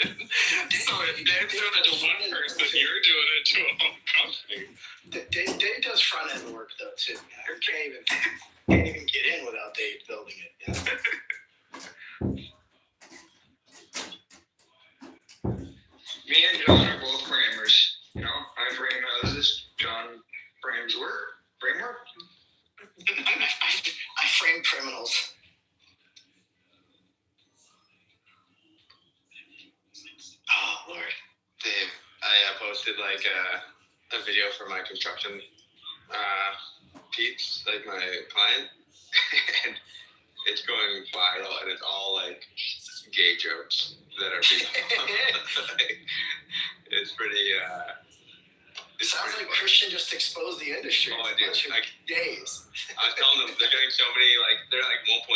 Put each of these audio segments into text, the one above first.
So if Dave's doing it to one person, you're doing it to a whole company. Dave does front end work though too. You can't even get in without Dave building it. You know? Me and John are both framers. You know, I frame houses. John frames work. Framework. I frame criminals. Oh Lord. Dave, I posted like a video for my construction peeps, like my client, and it's going viral, and it's all like gay jokes that are being it's pretty It sounds like Christian just exposed the industry. Oh, I do. Days. I was telling them they're getting so many, like, they're like 1.2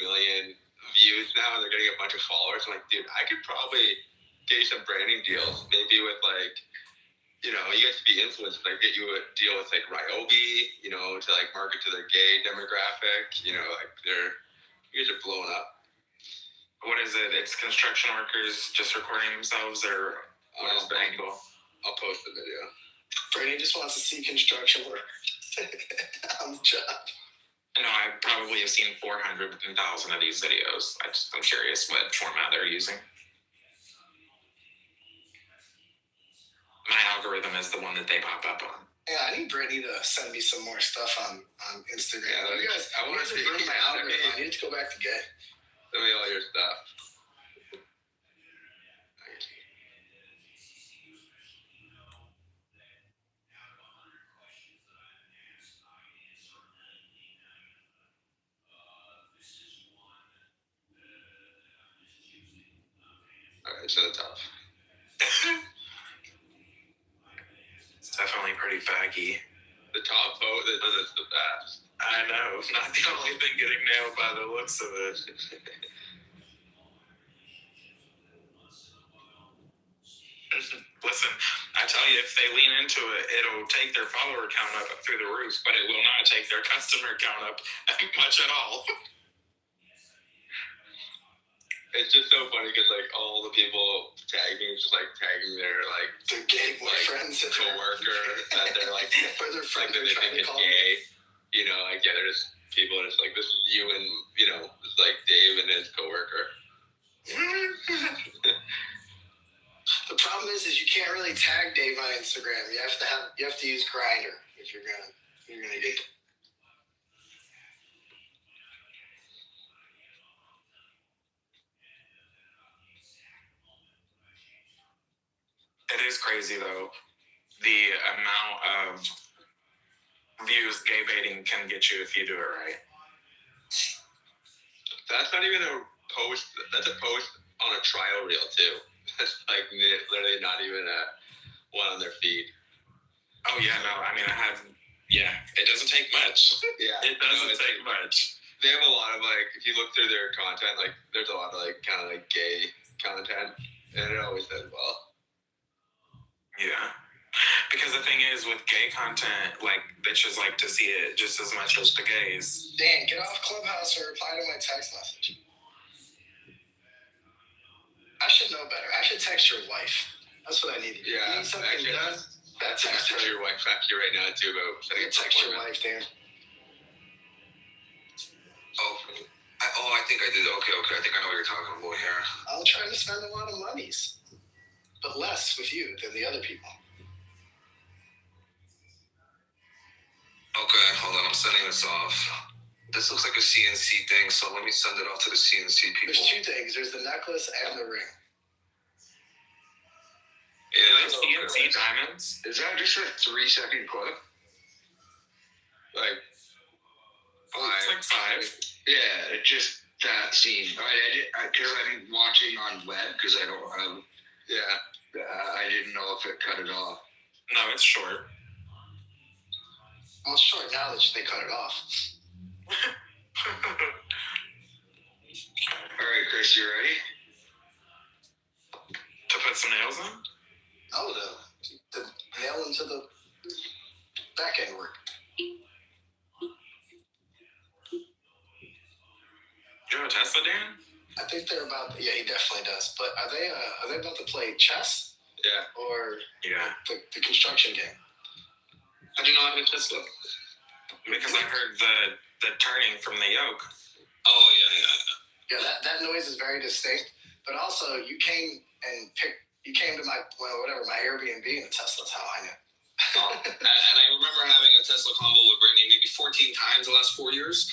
million views now, and they're getting a bunch of followers. I'm like, dude, I could probably get you some branding deals, maybe with like, you know, you guys could be influenced, like get you a deal with like Ryobi, you know, to like market to their gay demographic, you know, like you guys are blowing up. What is it? It's construction workers just recording themselves, or what is the angle? I'll post the video. Brady just wants to see construction work on the job. No, I probably have seen 400,000 of these videos. I'm curious what format they're using. My algorithm is the one that they pop up on. Yeah, I need Brittany to send me some more stuff on Instagram. Yeah, you guys, I want to ruin my algorithm. I need to go back to gay. Send me all your stuff. Alright, to the top. It's definitely pretty faggy. The top vote is the best. I know. Not the only thing getting nailed by the looks of it. Listen, I tell you, if they lean into it, it'll take their follower count up through the roof, but it will not take their customer count up much at all. It's just so funny because like all the people tagging is just like tagging their like their gay boyfriends, like, coworker that they're like or their friend like, they're trying to call gay. You know, like yeah, they're just people are just like this is you and you know it's like Dave and his coworker. The problem is you can't really tag Dave on Instagram. You have to use Grindr if you're gonna get. It is crazy though, the amount of views gay baiting can get you if you do it right. That's not even a post. That's a post on a trial reel too. That's like literally not even one on their feed. Oh yeah, no. I mean, it doesn't take much. Yeah, it doesn't take much. They have a lot of like, if you look through their content, like there's a lot of like kind of like gay content, and it always does well. Yeah, because the thing is with gay content, like bitches like to see it just as much as the gays. Dan, get off Clubhouse or reply to my text message. I should know better. I should text your wife. That's what I need. Yeah, you need something actually, done. That's text your wife actually right now too about setting up text your wife, Dan. I think I did. Okay. I think I know what you're talking about here. I'm trying to spend a lot of monies, but less with you than the other people. Okay, hold on. I'm sending this off. This looks like a CNC thing, so let me send it off to the CNC people. There's two things. There's the necklace and the ring. Yeah, like CNC diamonds. Is that just a 3-second clip? Like 5. It's like 5. Yeah, just that scene. Because I'm watching on web because I don't have. Yeah, I didn't know if it cut it off. No, it's short. Well, it's short now that they cut it off. All right, Chris, you ready? To put some nails in? No, to nail into the back end work. Do you have a Tesla, Dan? I think they're about. Yeah, he definitely does. But are they about to play chess? Yeah. Or the construction game? How do you know how to Tesla? Because I heard the turning from the yoke. Oh yeah. Yeah, that noise is very distinct. But also, you came to my Airbnb in a Tesla. That's how I knew. And I remember having a Tesla convo with Brittany maybe 14 times in the last 4 years.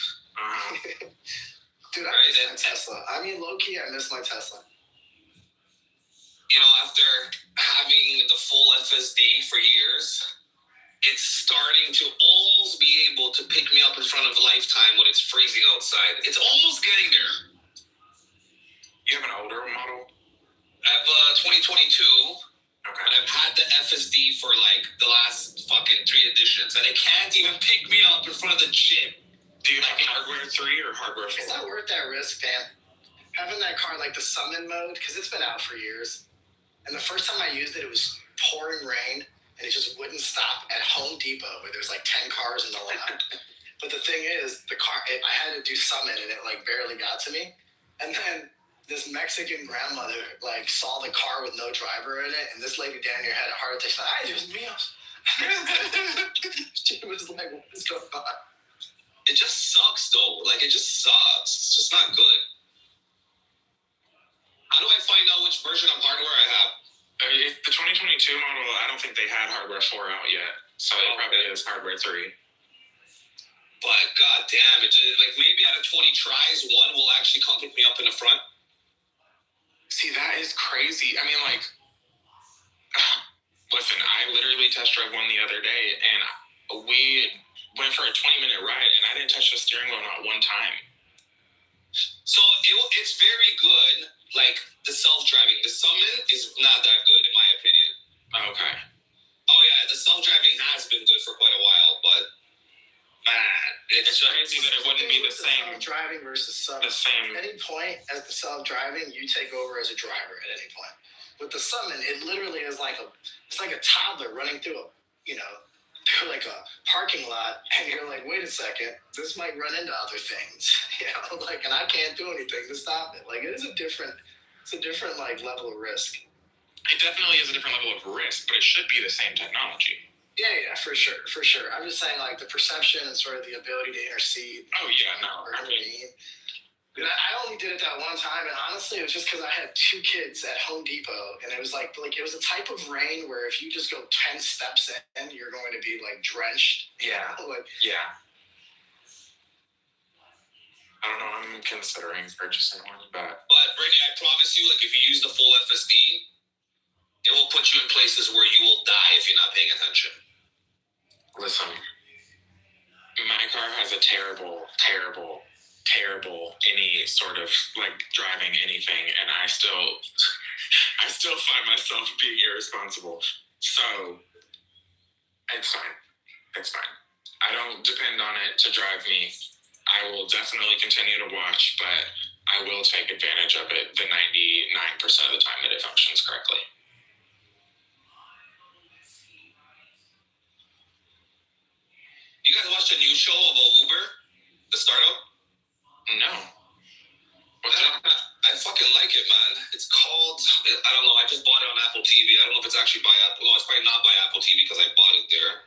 Dude, I miss my Tesla. I mean, low-key, I miss my Tesla. You know, after having the full FSD for years, it's starting to almost be able to pick me up in front of Lifetime when it's freezing outside. It's almost getting there. You have an older model? I have a 2022. Okay. And I've had the FSD for like the last fucking 3 editions, and it can't even pick me up in front of the gym. Do you have hardware 3 or hardware 4? It's not worth that risk, man. Having that car like the summon mode, because it's been out for years. And the first time I used it, it was pouring rain, and it just wouldn't stop at Home Depot, where there's like 10 cars in the lot. But the thing is, I had to do summon, and it like barely got to me. And then this Mexican grandmother like saw the car with no driver in it, and this lady down here had a heart attack. She's like, "Ay, Dios mío." She was like, "What is going on?" It just sucks, though. Like, it just sucks. It's just not good. How do I find out which version of hardware I have? The 2022 model, I don't think they had hardware 4 out yet, so it probably is hardware 3. But goddamn, it just, like maybe out of 20 tries, one will actually come pick me up in the front. See, that is crazy. I mean, like, listen, I literally test drove one the other day, and we went for a 20-minute ride, and I didn't touch the steering wheel not one time. So it's very good, like the self-driving. The Summon is not that good, in my opinion. Okay. Oh yeah, the self-driving has been good for quite a while, but man, it's crazy that it wouldn't be the same. Self-driving versus Summon. The same. At any point as the self-driving, you take over as a driver at any point. With the Summon, it literally is like a toddler running through through like a parking lot, and you're like, wait a second, this might run into other things, and I can't do anything to stop it. Like, it's a different like level of risk. It definitely is a different level of risk, but it should be the same technology. Yeah, for sure. I'm just saying, like, the perception and sort of the ability to intercede. Oh yeah, no, I mean, I only did it that one time, and honestly, it was just because I had 2 kids at Home Depot, and it was like it was a type of rain where if you just go 10 steps in, you're going to be like drenched. Yeah. Yeah. I don't know. I'm considering purchasing one, but Brittany, I promise you, like, if you use the full FSD, it will put you in places where you will die if you're not paying attention. Listen, my car has a terrible any sort of like driving anything, and I still find myself being irresponsible. So it's fine. I don't depend on it to drive me. I will definitely continue to watch, but I will take advantage of it the 99% of the time that it functions correctly. You guys watched a new show about Uber, the startup? No. What's that? I fucking like it, man. It's called, I don't know, I just bought it on Apple TV. I don't know if it's actually by Apple. No, it's probably not by Apple TV because I bought it there.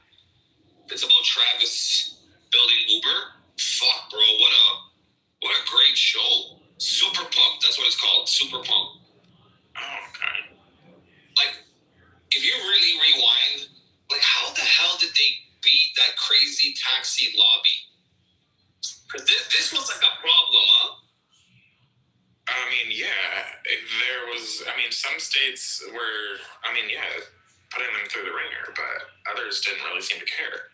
It's about Travis building Uber. Fuck, bro, what a great show. Super Pump, that's what it's called, Super Pump. Oh, okay. Like, if you really rewind, like, how the hell did they beat that crazy taxi lobby? Because this was like a problem, huh? I mean, yeah, there was, some states were, putting them through the ringer, but others didn't really seem to care.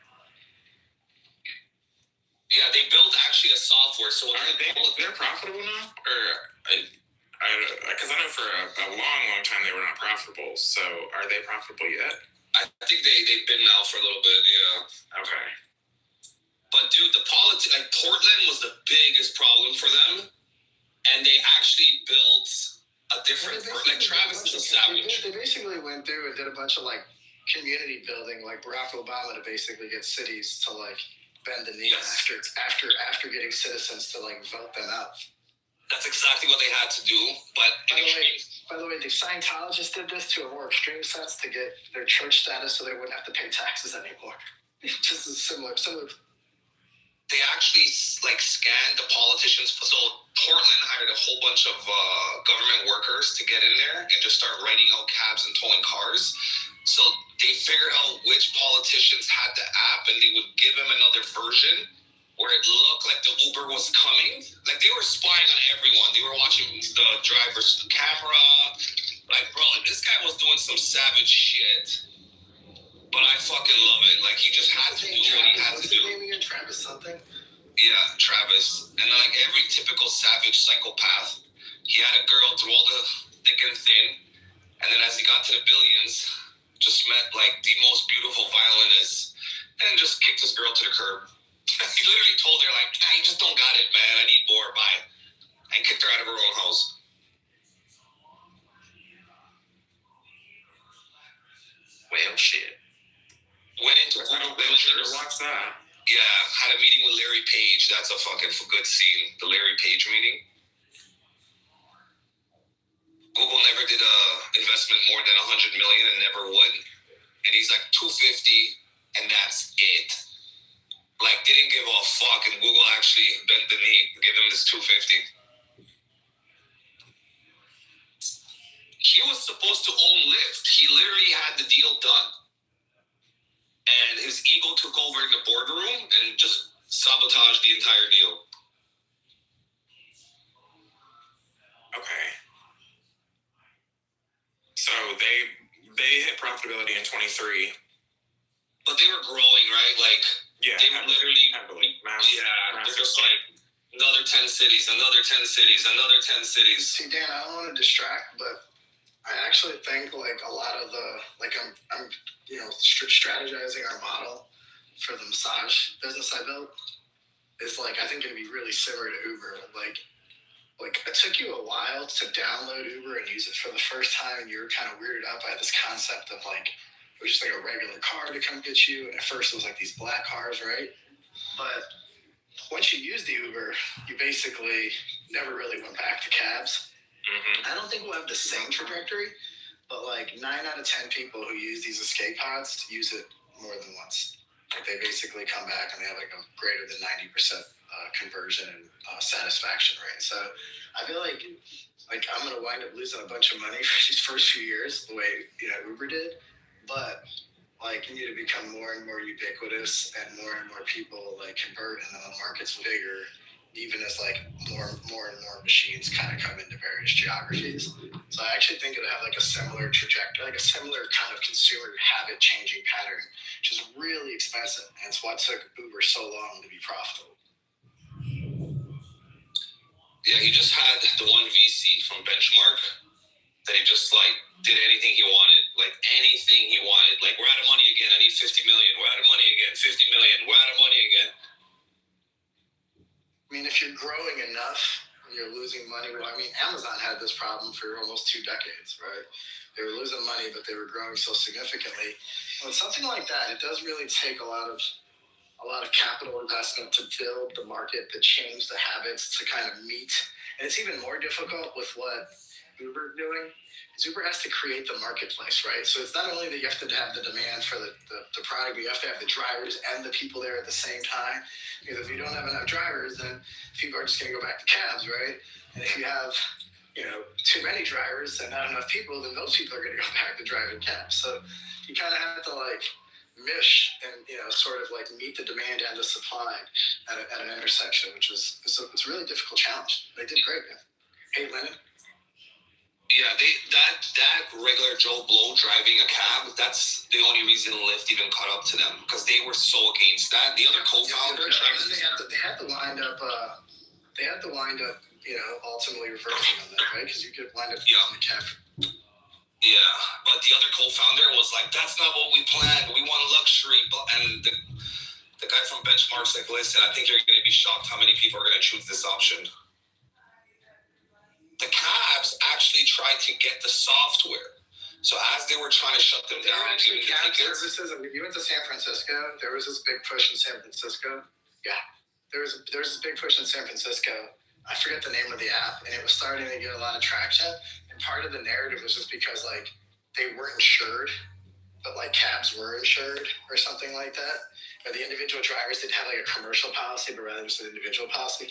Yeah, they built actually a software, so they're profitable now? Or, because I know for a long time they were not profitable, so are they profitable yet? I think they've been now for a little bit, yeah. Okay. But dude, the politics, like Portland was the biggest problem for them, and they actually built a different, like Travis is a savage. They basically went through and did a bunch of like community building, like Barack Obama, to basically get cities to like bend the knee after getting citizens to like vote them out. That's exactly what they had to do. But by the way, the Scientologists did this to a more extreme sense to get their church status, so they wouldn't have to pay taxes anymore. Just as similar. They actually scanned the politicians. So Portland hired a whole bunch of government workers to get in there and just start writing out cabs and towing cars. So they figured out which politicians had the app, and they would give them another version where it looked like the Uber was coming. Like, they were spying on everyone. They were watching the driver's camera. Like, bro, this guy was doing some savage shit. But I fucking love it. Like, he just had to do what he had to do. What's his name again? Travis something? Yeah, Travis. And like every typical savage psychopath, he had a girl through all the thick and thin. And then as he got to the billions, just met like the most beautiful violinist and just kicked his girl to the curb. He literally told her, like, you just don't got it, man. I need more. Bye. And kicked her out of her own house. Well, shit. Went into Google Ventures. Watch that. Yeah, had a meeting with Larry Page. That's a fucking good scene. The Larry Page meeting. Google never did a investment more than $100 million and never would. And he's like, 250, and that's it. Like, didn't give a fuck, and Google actually bent the knee to give him this 250. He was supposed to own Lyft. He literally had the deal done. And his ego took over in the boardroom and just sabotaged the entire deal. Okay. So they hit profitability in 23. But they were growing, right? Like, yeah, they were literally, they're just like, another 10 cities, another 10 cities, another 10 cities. See, Dan, I don't want to distract, but I actually think like a lot of the, like I'm strategizing our model for the massage business I built is like, I think it'd be really similar to Uber. Like it took you a while to download Uber and use it for the first time, and you were kind of weirded out by this concept of like, it was just like a regular car to come get you. And at first it was like these black cars, right? But once you used the Uber, you basically never really went back to cabs. Mm-hmm. I don't think we'll have the same trajectory, but like 9 out of 10 people who use these escape pods use it more than once. Like they basically come back and they have like a greater than 90% conversion and satisfaction rate. So I feel like I'm going to wind up losing a bunch of money for these first few years, the way Uber did. But like you need to become more and more ubiquitous, and more people like convert, and then the market's bigger. Even as like more and more machines kind of come into various geographies. So I actually think it'll have like a similar trajectory, like a similar kind of consumer habit changing pattern, which is really expensive. And it's what took Uber so long to be profitable. Yeah, he just had the one VC from Benchmark that he just like did anything he wanted, like anything he wanted. Like, we're out of money again. I need 50 million. We're out of money again. 50 million. We're out of money again. I mean, if you're growing enough and you're losing money, well, I mean, Amazon had this problem for almost 2 decades, right? They were losing money, but they were growing so significantly. Well, something like that, it does really take a lot of capital investment to build the market, to change the habits, to kind of meet. And it's even more difficult with what Uber is doing. Uber has to create the marketplace, right? So it's not only that you have to have the demand for the product, but you have to have the drivers and the people there at the same time. Because if you don't have enough drivers, then people are just going to go back to cabs, right? And if you have, too many drivers and not enough people, then those people are going to go back to driving cabs. So you kind of have to like mish and sort of like meet the demand and the supply at an intersection, which is it's a really difficult challenge. They did great, man. Hey, Lennon. Yeah, that regular Joe Blow driving a cab, that's the only reason Lyft even caught up to them, because they were so against that. The other co-founder, Travis, they had to wind up, ultimately reversing on that, right? Because you could wind up using the cab. Yeah, but the other co-founder was like, that's not what we planned. We want luxury. And the guy from Benchmark's like, listen, I think you're going to be shocked how many people are going to choose this option. The cabs actually tried to get the software. So as they were trying to shut them down, actually cab services. I mean, you went to San Francisco. There was this big push in San Francisco. Yeah, there was this big push in San Francisco I forget the name of the app, and it was starting to get a lot of traction. And part of the narrative was just because like they weren't insured, but like cabs were insured or something like that. Or the individual drivers didn't have like a commercial policy, but rather just an individual policy.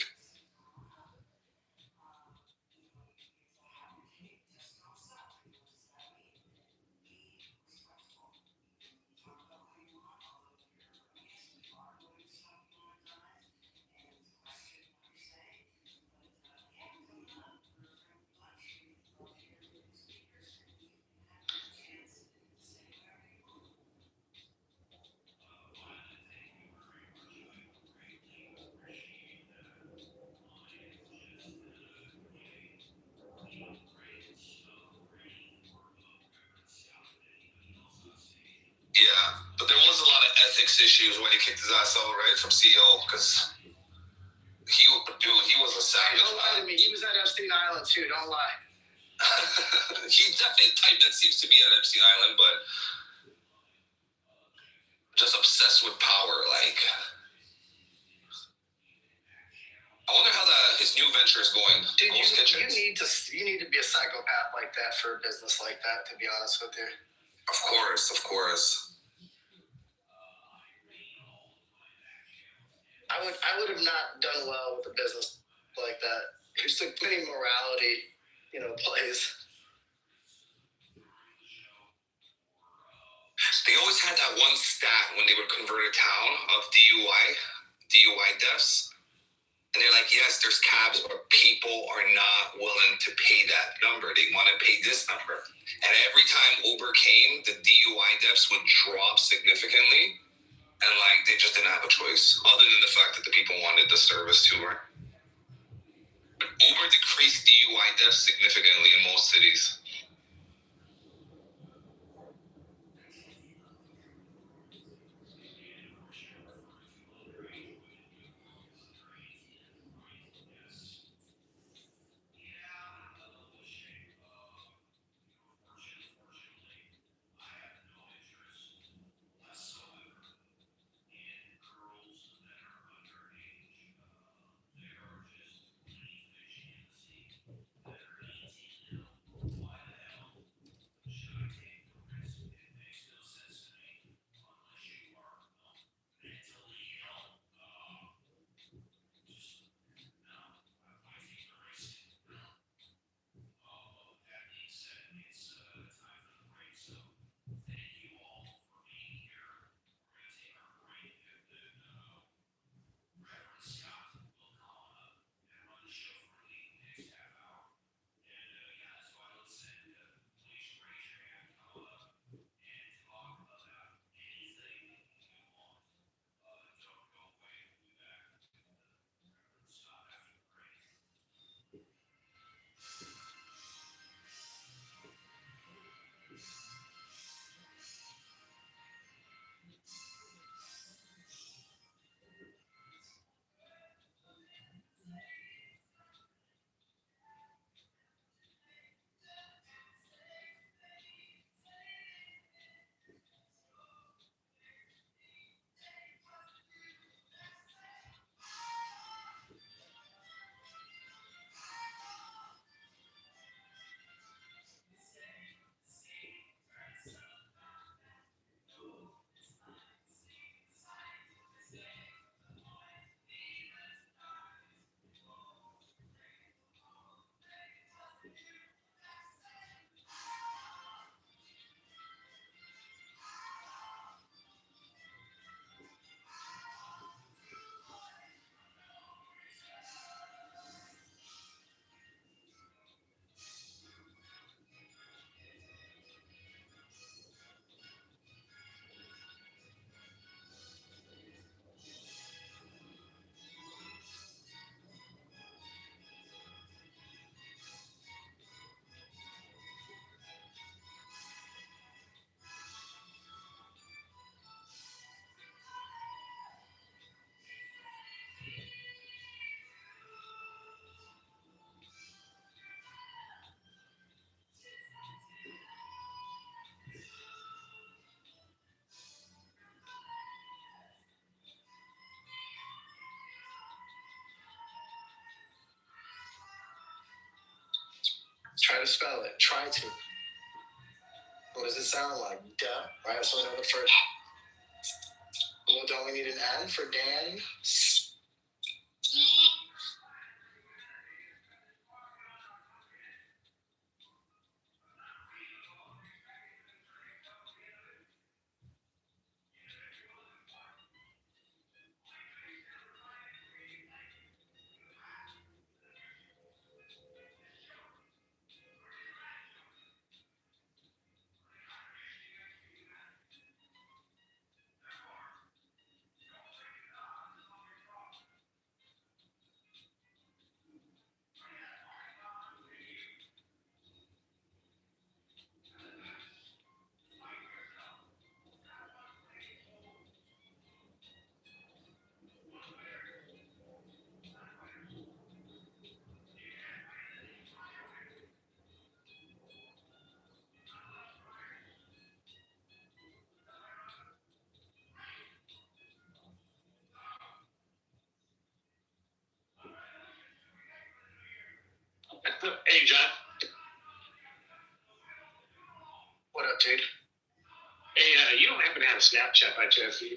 Yeah, but there was a lot of ethics issues when he kicked his ass out, right, from CEO, because he was a savage. Don't lie to me. He was at Epstein Island too. Don't lie. He's definitely a type that seems to be at Epstein Island, but just obsessed with power. Like, I wonder how his new venture is going. Dude, you need to be a psychopath like that for a business like that. To be honest with you. Of course. I would have not done well with a business like that. There's like plenty morality, plays. They always had that one stat when they would convert a town of DUI deaths. And they're like, yes, there's cabs, but people are not willing to pay that number. They want to pay this number. And every time Uber came, the DUI deaths would drop significantly. And like, they just didn't have a choice, other than the fact that the people wanted the service too, right? But Uber decreased DUI deaths significantly in most cities. to spell it. Try to. What does it sound like? Duh. Right? So I know the first. Well, don't we need an N for Dan? Hey, John. What up, dude? Hey, you don't happen to have a Snapchat by chance, do you?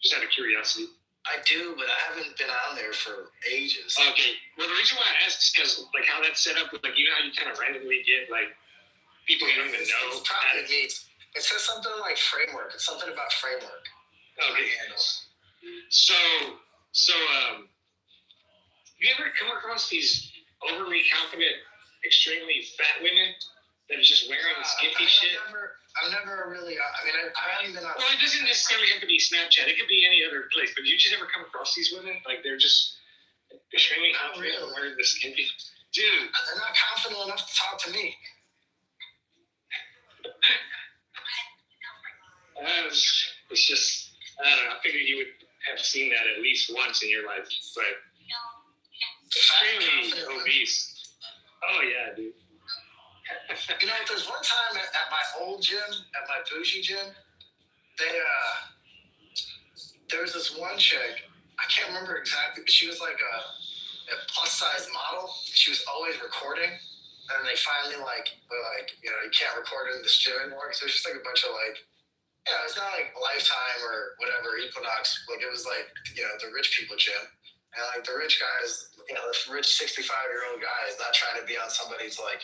Just out of curiosity. I do, but I haven't been on there for ages. Okay. Well, the reason why I asked is because, like, how that's set up, like, you know how you kind of randomly get, like, people you don't even know. It's probably me. It says something like framework. It's something about framework. Okay. So, you ever come across these overly confident, extremely fat women that are just wearing skimpy shit? I've never really. I mean, I haven't been on. Well, it doesn't necessarily have to be Snapchat. It could be any other place. But you just ever come across these women? Like, they're just extremely confident and wearing the skimpy. Dude, they're not confident enough to talk to me. It's just, I don't know. I figured you would have seen that at least once in your life. But extremely obese. Oh, yeah, dude. You know, there's one time at my old gym, at my bougie gym, there was this one chick, I can't remember exactly, but she was like a plus-size model. She was always recording, and they finally, were like, you know, you can't record in this gym anymore. So it was just like a bunch of, like, you know, it's not like Lifetime or whatever, Equinox. Like, it was like, you know, the rich people gym. And, like, the rich guys, you know, the rich 65-year-old guy is not trying to be on somebody's, like,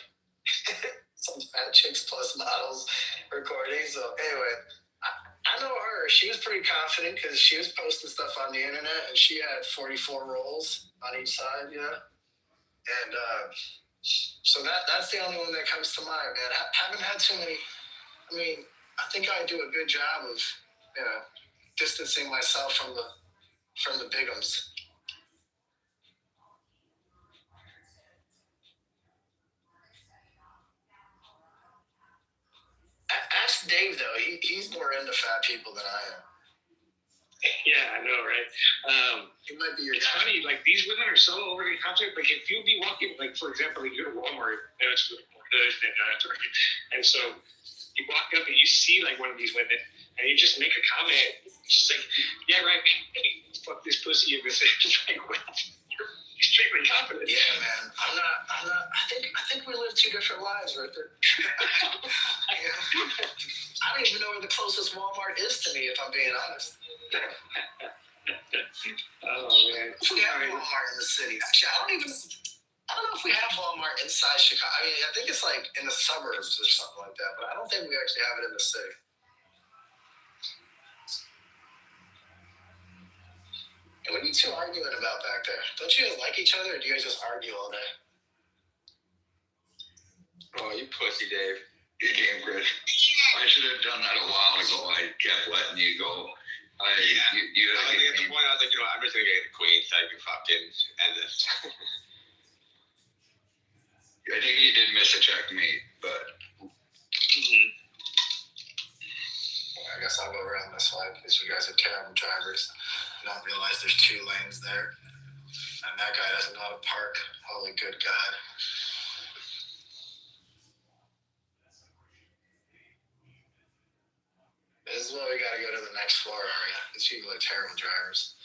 some fat chicks plus models recording. So anyway, I know her. She was pretty confident because she was posting stuff on the internet, and she had 44 rolls on each side, you know. And so that's the only one that comes to mind, man. I haven't had too many. I mean, I think I do a good job of, you know, distancing myself from the bigums. Ask Dave, though. He's more into fat people than I am. Yeah, I know, right? He might be your It's guy. funny, like, these women are so overly confident. Like, if you'll be walking, like, for example, you go to Walmart, and it's really and so you walk up and you see, like, one of these women, and you just make a comment. She's like, yeah, right, fuck this pussy. And this is like, what? You're extremely confident. Yeah, man. I'm not. I think we live two different lives right there. I don't even know where the closest Walmart is to me, if I'm being honest. Oh, man. If we have Walmart in the city. Actually, I don't know if we have Walmart inside Chicago. I mean, I think it's like in the suburbs or something like that, but I don't think we actually have it in the city. And what are you two arguing about back there? Don't you guys like each other, or do you guys just argue all day? Oh, you pussy, Dave. You damn Chris. I should have done that a while ago. I kept letting you go. I think at the point I was like, you know, I'm just gonna get the queen so I can fucking end this. I think you did miss a checkmate, but I guess I'll go around this way because you guys are terrible drivers. You don't realize there's 2 lanes there, and that guy doesn't know how to park. Holy good God. This is why we gotta go to the next floor, Aria. These people are terrible drivers.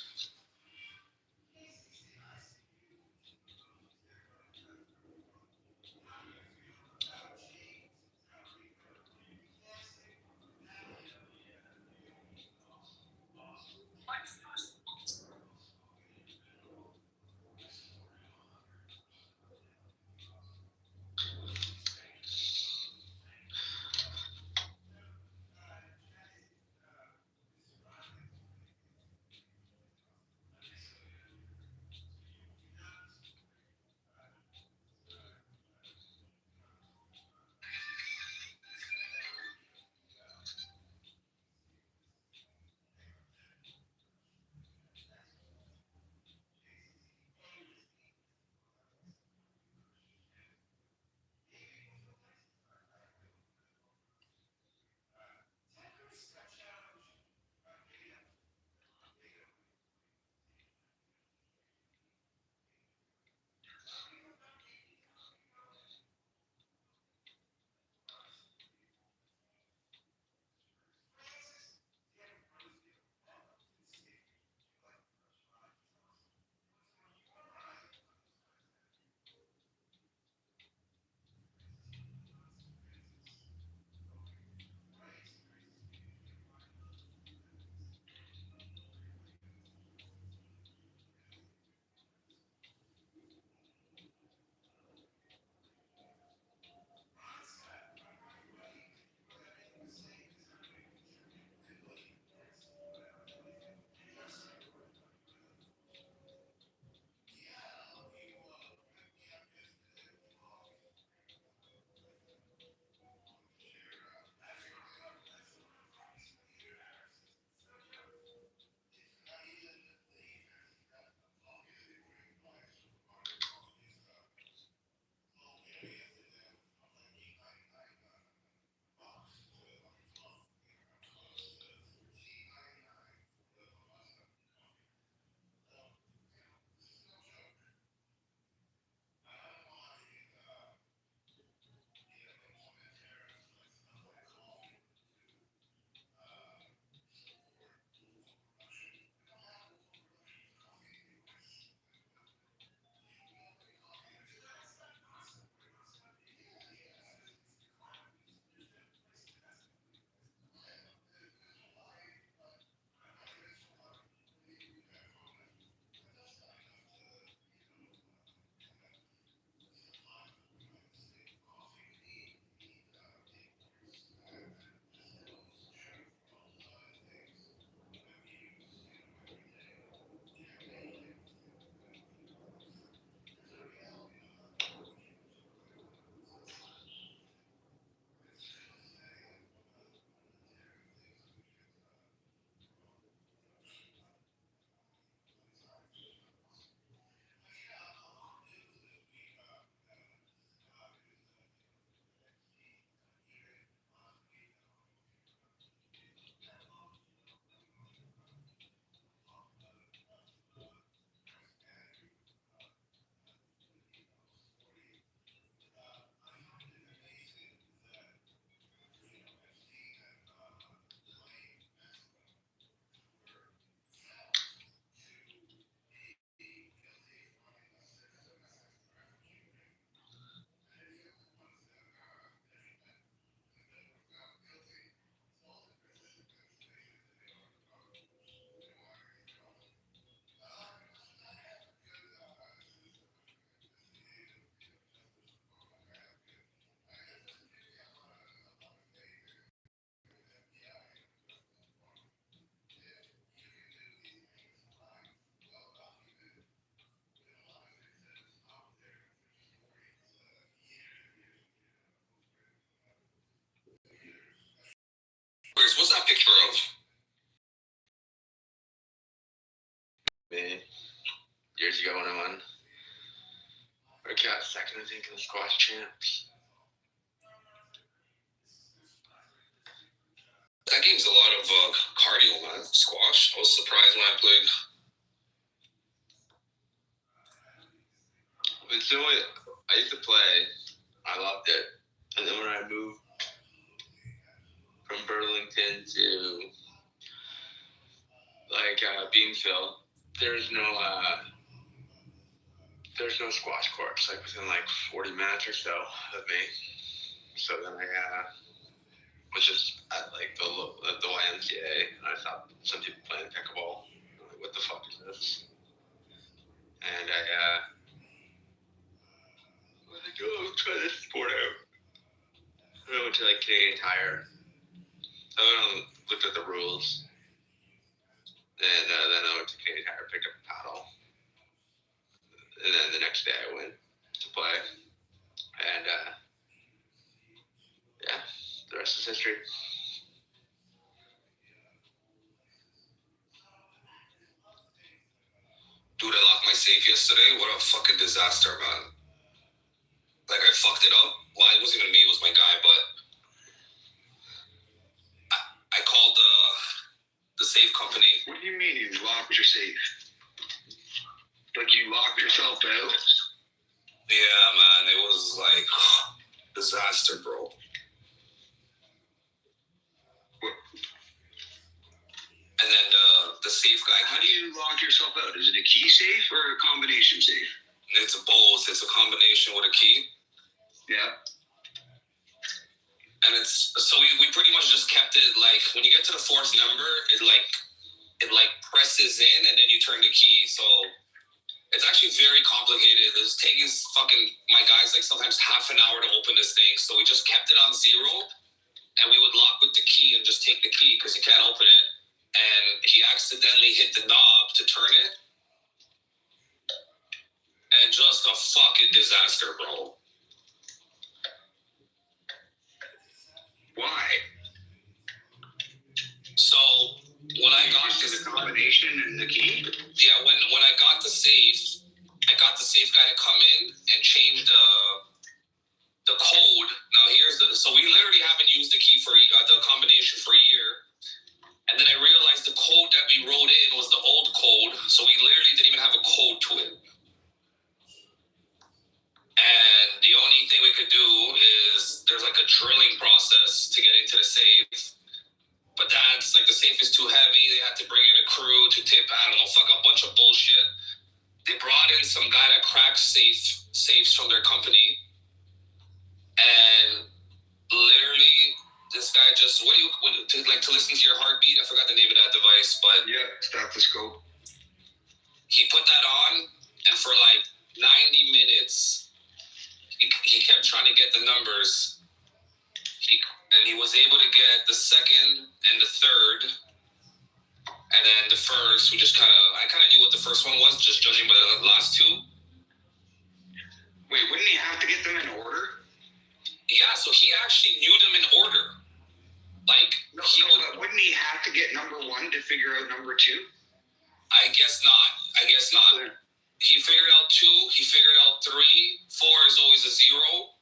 take care of. Me, years ago when I won, I got second, I think, in the squash champs. That game's a lot of cardio, man. Squash. I was surprised when I played. But so I used to play. I loved it. And then when I moved from Burlington to Beamsville, there's no squash courts like within 40 minutes or so of me. So then I was just at the YMCA, and I saw some people playing pickleball. I'm like, what the fuck is this? And I was like, oh, try this sport out. And I went to Canadian Tire. I went and looked at the rules. And then I went to Canadian Tire, picked up a paddle. And then the next day I went to play. And yeah, the rest is history. Dude, I locked my safe yesterday. What a fucking disaster, man. I fucked it up. Well, it wasn't even me, it was my guy, but I called the safe company. What do you mean you locked your safe? Like you locked yourself out? Yeah, man, it was disaster, bro. And then the safe guy. How do you lock yourself out? Is it a key safe or a combination safe? It's a both. It's a combination with a key. Yeah. And it's so we pretty much just kept it when you get to the fourth number, it presses in and then you turn the key. So it's actually very complicated. It's taking my guys sometimes half an hour to open this thing. So we just kept it on 0 and we would lock with the key and just take the key because you can't open it. And he accidentally hit the knob to turn it. And just a fucking disaster, bro. Why? So when I got the combination and the key? Yeah, when I got the safe guy to come in and change the code. Now so we literally haven't used the key for the combination for a year. And then I realized the code that we wrote in was the old code, so we literally didn't even have a code to it. And the only thing we could do is there's a drilling process to get into the safe. But that's the safe is too heavy. They had to bring in a crew to tip, I don't know, a bunch of bullshit. They brought in some guy that cracks safes from their company. And literally, this guy just, to listen to your heartbeat? I forgot the name of that device, but... Yeah, stethoscope. He put that on, and for 90 minutes, he kept trying to get the numbers. And he was able to get the second and the third. And then the first, I kind of knew what the first one was, just judging by the last two. Wait, wouldn't he have to get them in order? Yeah, so he actually knew them in order. But wouldn't he have to get number 1 to figure out number 2? I guess not. He figured out 2, he figured out 3, 4 is always a 0.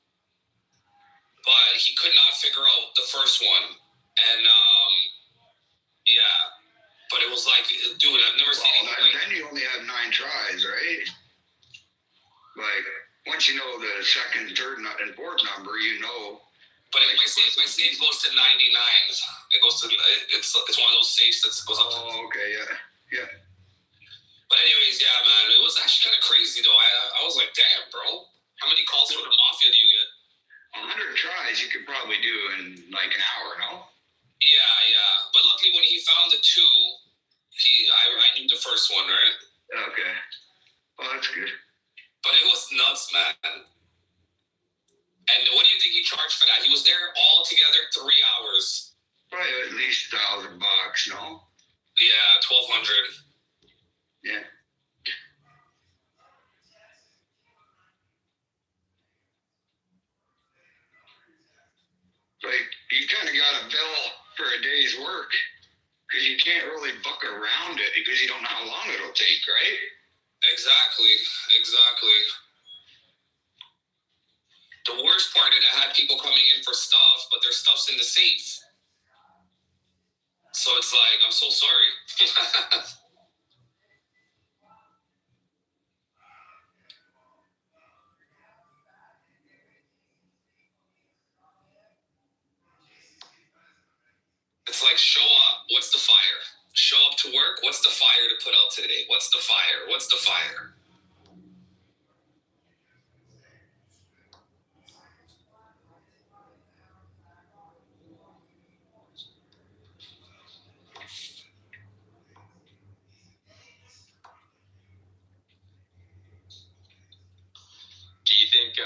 But he could not figure out the first one. And, yeah. But it was dude, I've never seen anything then you only have 9 tries, right? Once you know the second, third, and fourth number, you know. But my safe goes to 99. It goes to it's one of those safes that goes up. Oh, okay, yeah. But anyways, yeah, man, it was actually kind of crazy though. I was like, damn, bro, how many calls from the mafia do you get? 100 tries you could probably do in an hour, no? Yeah. But luckily, when he found the 2, I knew the first one, right? Okay. Well, that's good. But it was nuts, man. And what do you think he charged for that? He was there all together 3 hours. Probably at least $1,000, no? Yeah, 1,200. Yeah. You kind of got a bill for a day day's work because you can't really book around it because you don't know how long it'll take, right? Exactly. The worst part is I had people coming in for stuff, but their stuff's in the safe. So it's like, I'm so sorry. It's like, show up, what's the fire? Show up to work, what's the fire to put out today? What's the fire? Do you think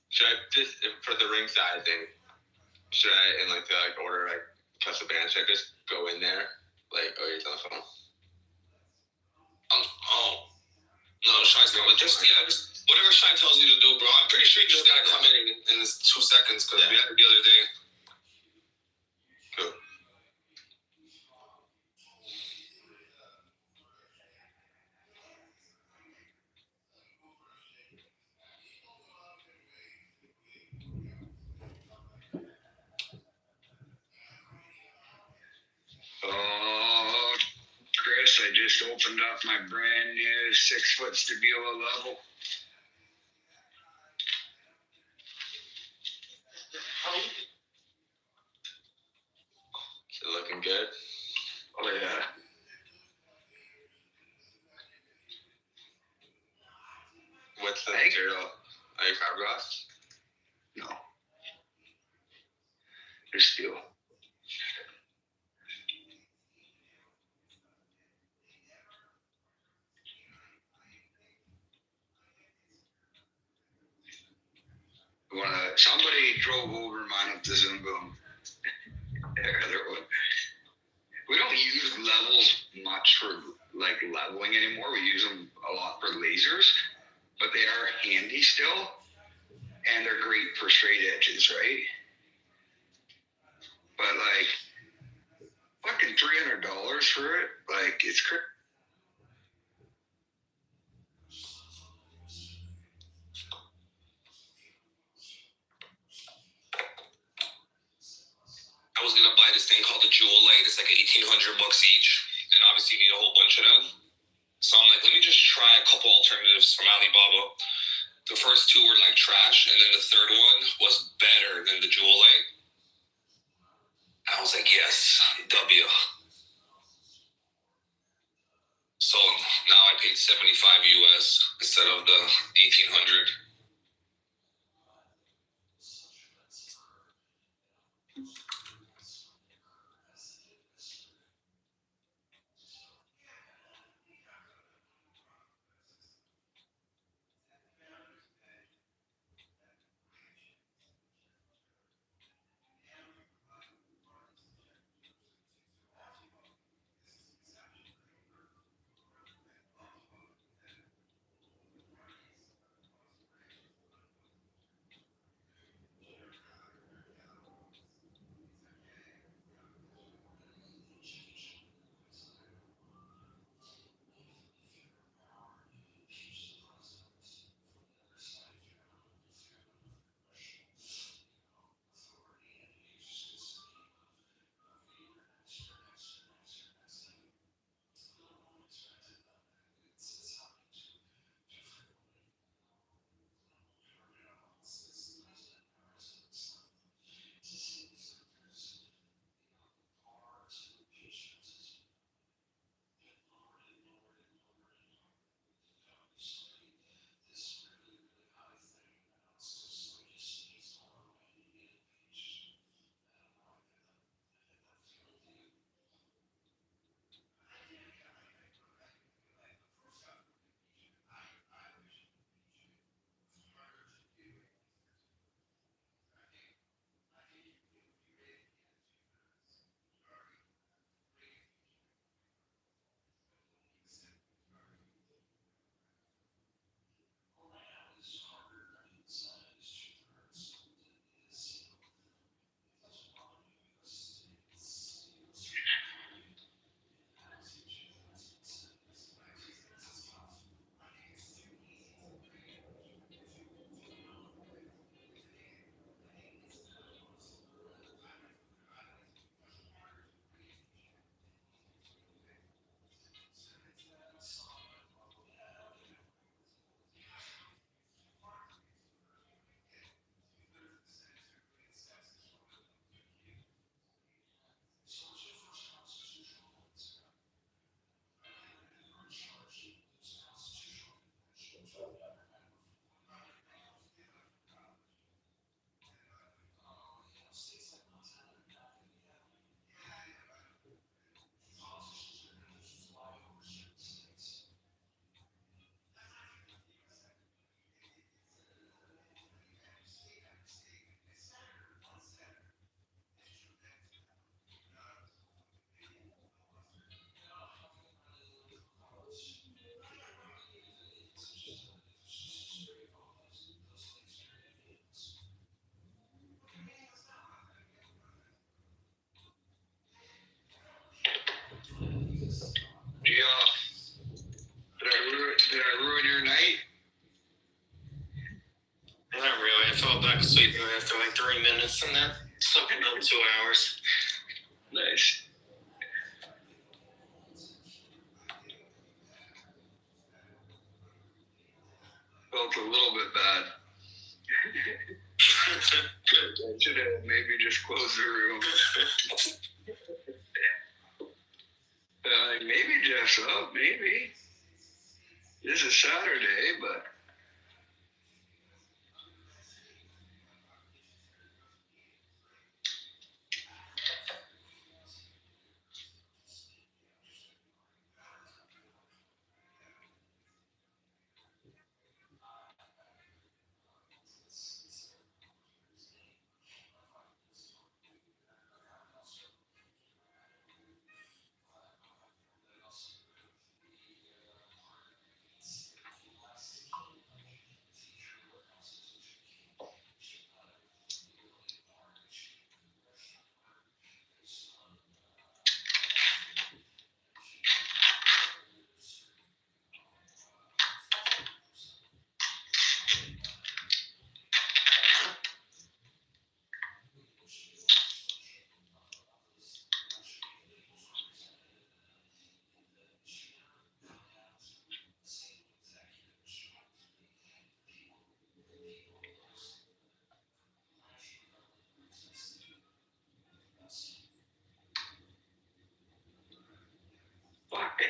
should I just for the ringside thing? Should I in like the order like cuss the band? Should I just go in there? Like, oh, you're on the phone. No, Shy's going. Just whatever Shy tells you to do, bro. I'm pretty sure you just gotta come in this 2 seconds because we had it the other day. Cool. Oh, Chris, I just opened up my brand new 6-foot Stabilo level. Is it looking good? Oh, yeah. What's the material? Are you fiberglass? No. They're steel. Somebody drove over mine up the Zoom boom. We don't use levels much for like leveling anymore. We use them a lot for lasers, but they are handy still, and they're great for straight edges, right? But like, fucking $300 for it, like it's crazy. I was gonna buy this thing called the Jewel Light. It's like $1,800 each, and obviously you need a whole bunch of them. So I'm like, let me just try a couple alternatives from Alibaba. The first 2 were like trash, and then the third one was better than the Jewel Light. I was like, yes, W. So now I paid $75 US instead of the 1,800. last week after like 3 minutes, and then something up 2 hours. Nice. Felt a little bit bad. I should have maybe just closed the room. Maybe Jeff's up, maybe. This is Saturday, but fuck.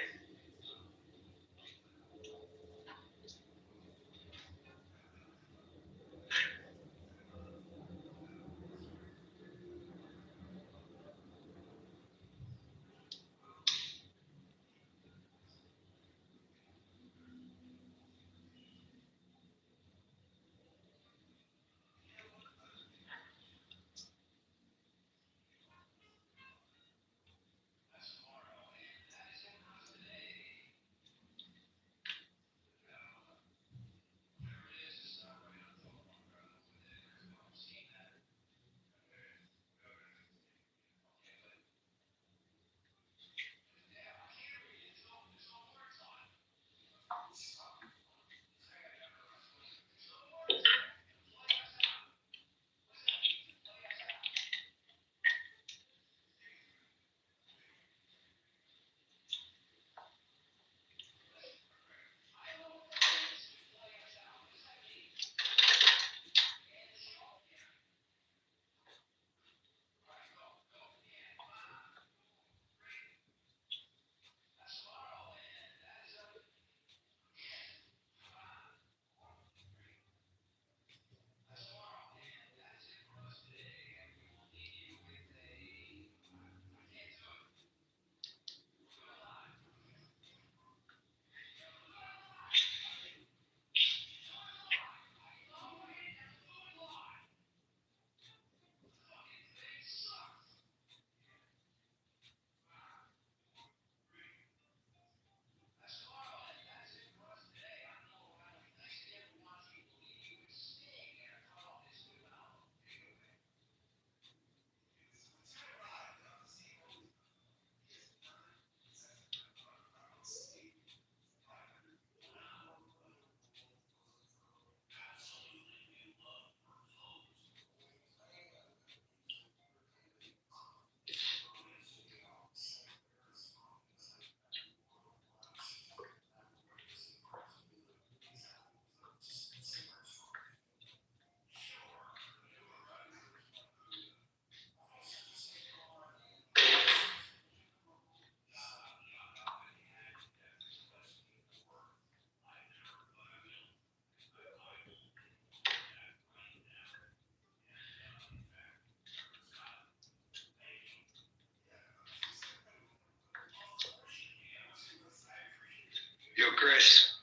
Yo, Chris,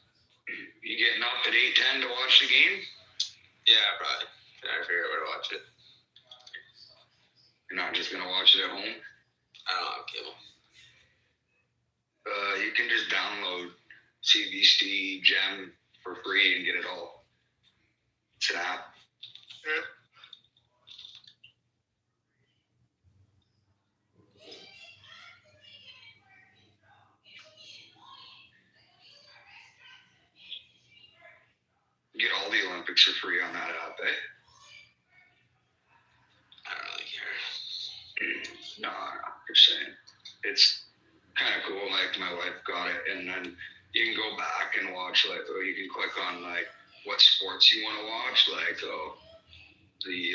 you getting up at 8:10 to watch the game? Yeah, probably. I figure out where to watch it. You're not just gonna watch it at home? I don't have cable. You can just download CBC Gem for free and get it all. It's an app. Yeah. Get all the Olympics for free on that app, eh? No, just saying. It's kind of cool. Like my wife got it, and then you can go back and watch. Like, or you can click on like what sports you want to watch. Like, the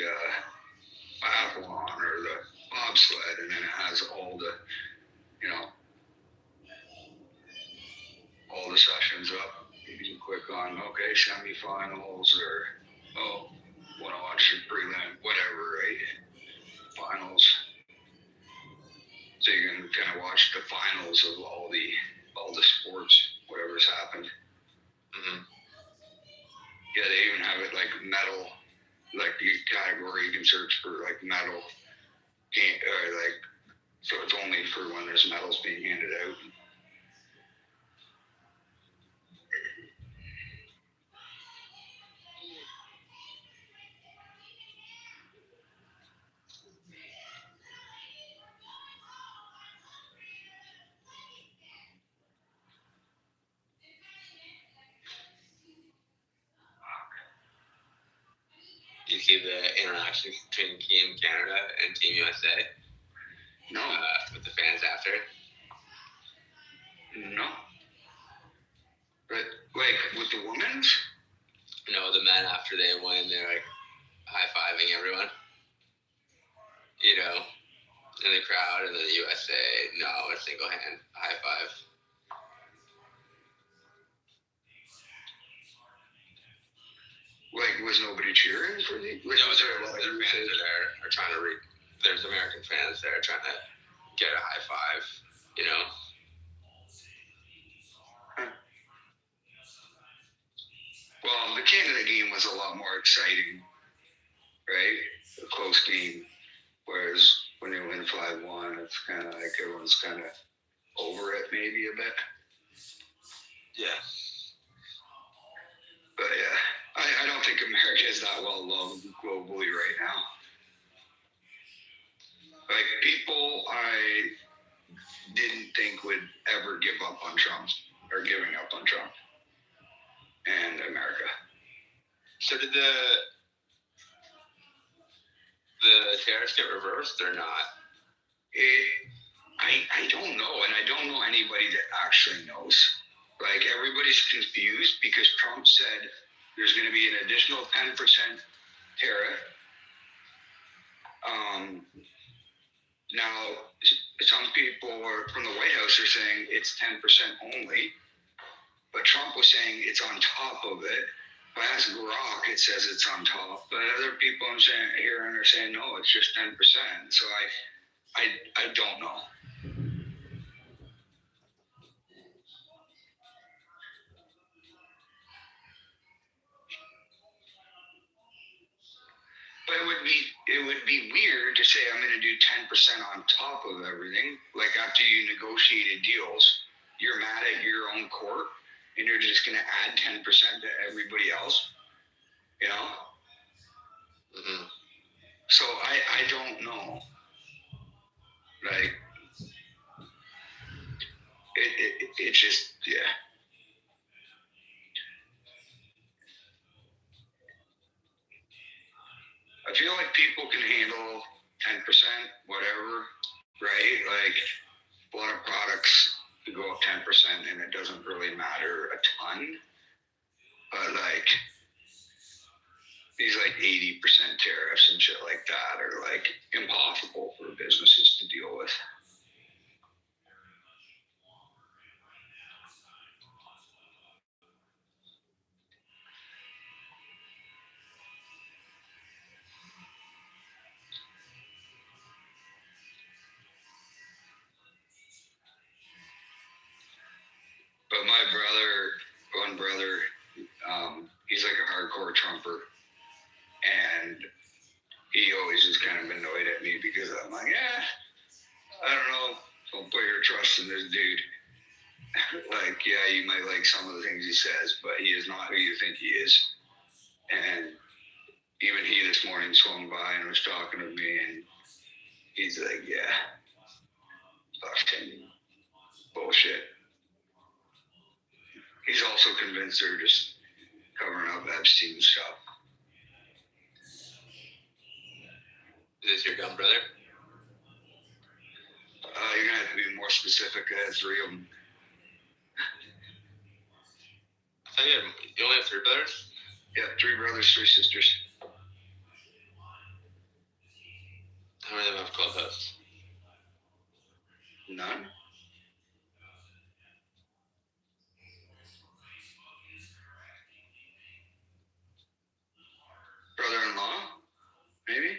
biathlon or the bobsled, and then it has all the, you know, all the sessions up. You can click on semifinals or want to watch the prelim, whatever, right? Finals. So you can kind of watch the finals of all the sports, whatever's happened. Mm-hmm. Yeah, they even have it like medal, like the category you can search for like medal, like so it's only for when there's medals being handed out. You see the interaction between Team Canada and Team USA? No, with the fans after? no. But like with the women's? No, the men after they win, they're like high-fiving everyone. You know, in the crowd, and then the USA, no, a single hand high five. Like, was nobody cheering for the? No, their fans are trying to there's American fans there trying to get a high five, you know. Well, the Canada game was a lot more exciting, right? A close game. Whereas when they win 5-1, it's kind of like everyone's kind of over it maybe a bit. Yeah. But yeah, I don't think America is that well loved globally right now. Like people I didn't think would ever give up on Trump or giving up on Trump and America. So did the tariffs get reversed or not? I don't know, and I don't know anybody that actually knows. Like everybody's confused because Trump said there's going to be an additional 10% tariff. Now, some people from the White House are saying it's 10% only, but Trump was saying it's on top of it. If I ask Grok, it says it's on top, but other people I'm saying hearing are saying no, it's just 10%. So I don't know. But it would be weird to say I'm going to do 10% on top of everything. Like after you negotiated deals, you're mad at your own court, and you're just going to add 10% to everybody else. You know. Mm-hmm. So I don't know. Like it just yeah. I feel like people can handle 10%, whatever, right? Like a lot of products could go up 10% and it doesn't really matter a ton. But like these like 80% tariffs and shit like that are like impossible for businesses to deal with. But my one brother, he's like a hardcore Trumper, and he always is kind of annoyed at me because I'm like, I don't know, don't put your trust in this dude. Like, yeah, you might like some of the things he says, but he is not who you think he is. And even he this morning swung by and was talking to me, and he's like, yeah, fucking bullshit. He's also convinced they're just covering up Epstein's stuff. Is this your gun brother? You're gonna have to be more specific. I had 3 of them. I thought you only have 3 brothers? Yeah, 3 brothers, 3 sisters. How many of them have clubhouse? None. Brother-in-law, maybe.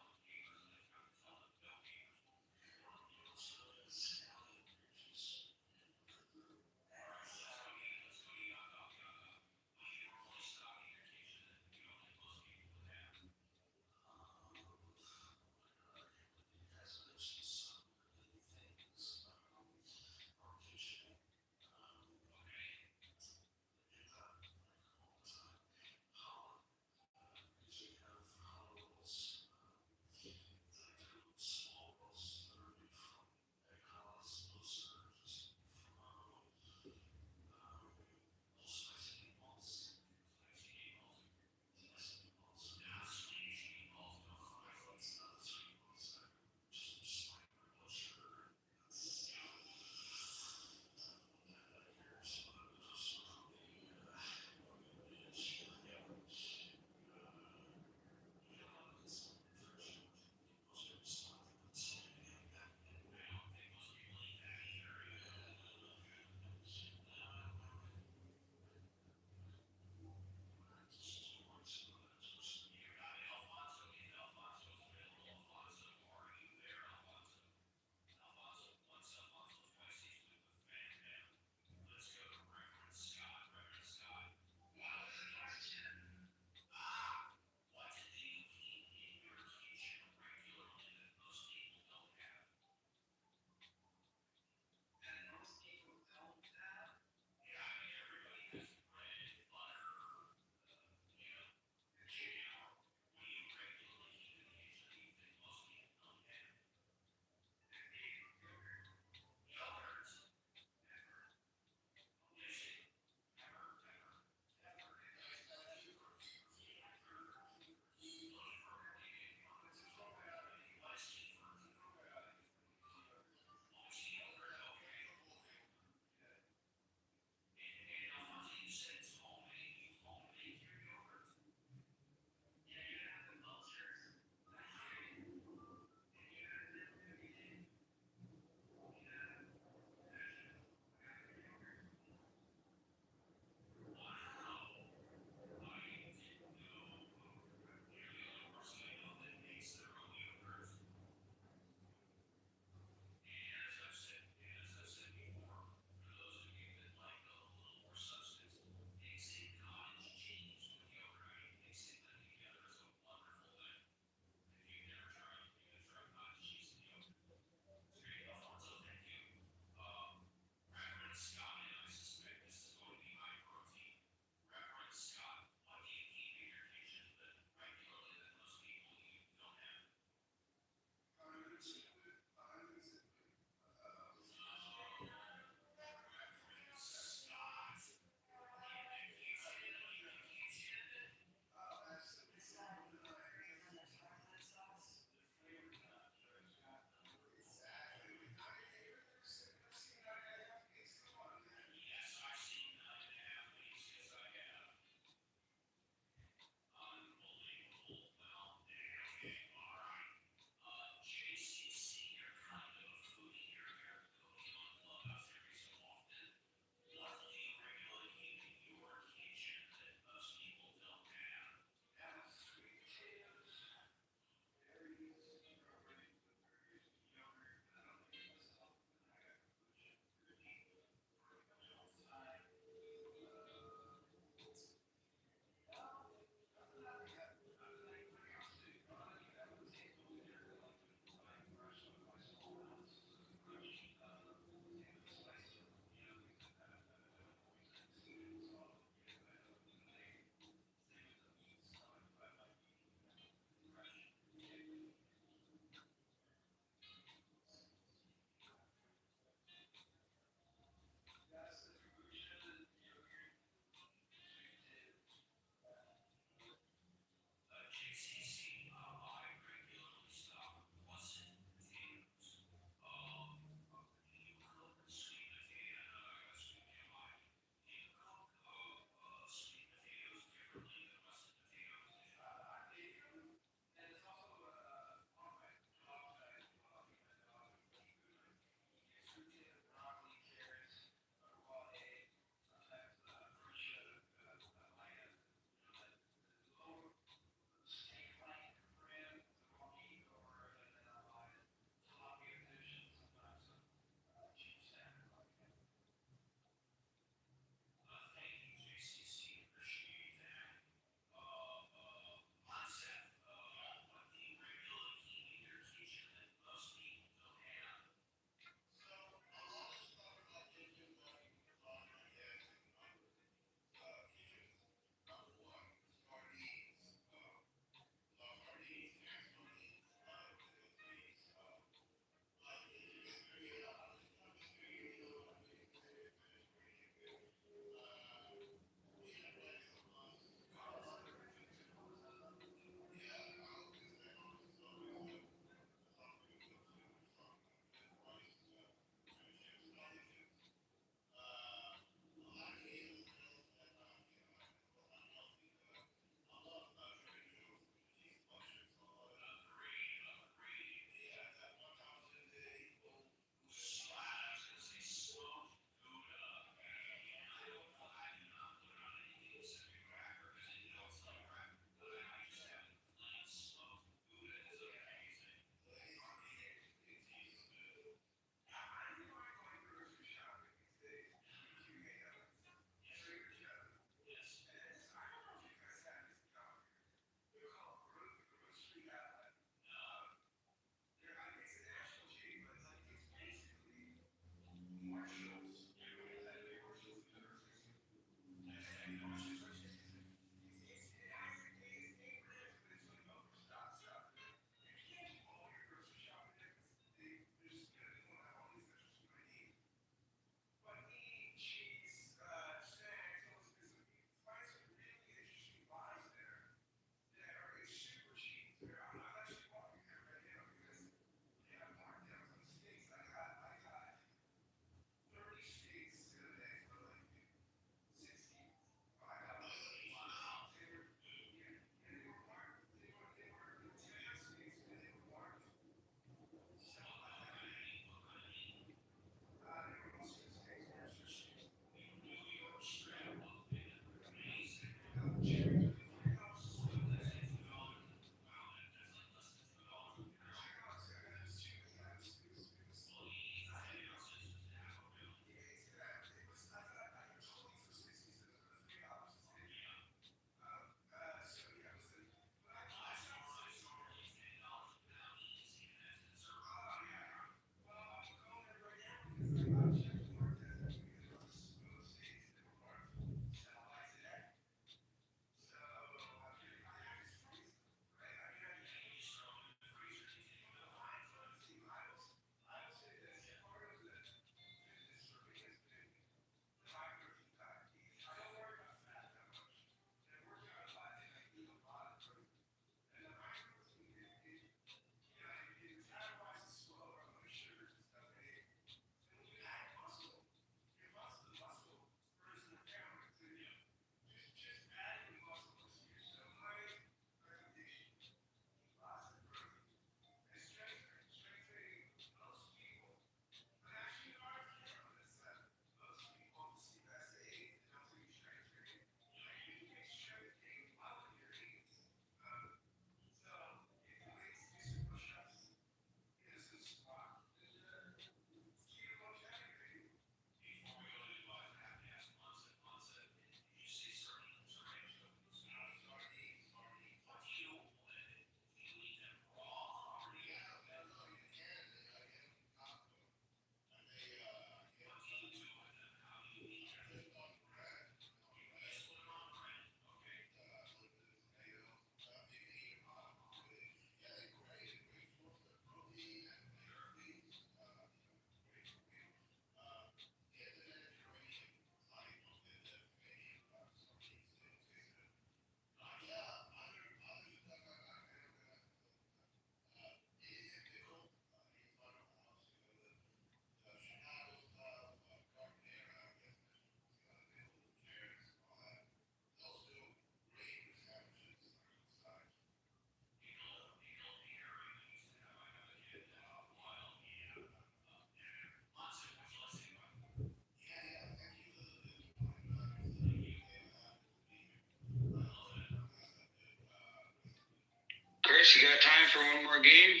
Chris, you got time for one more game?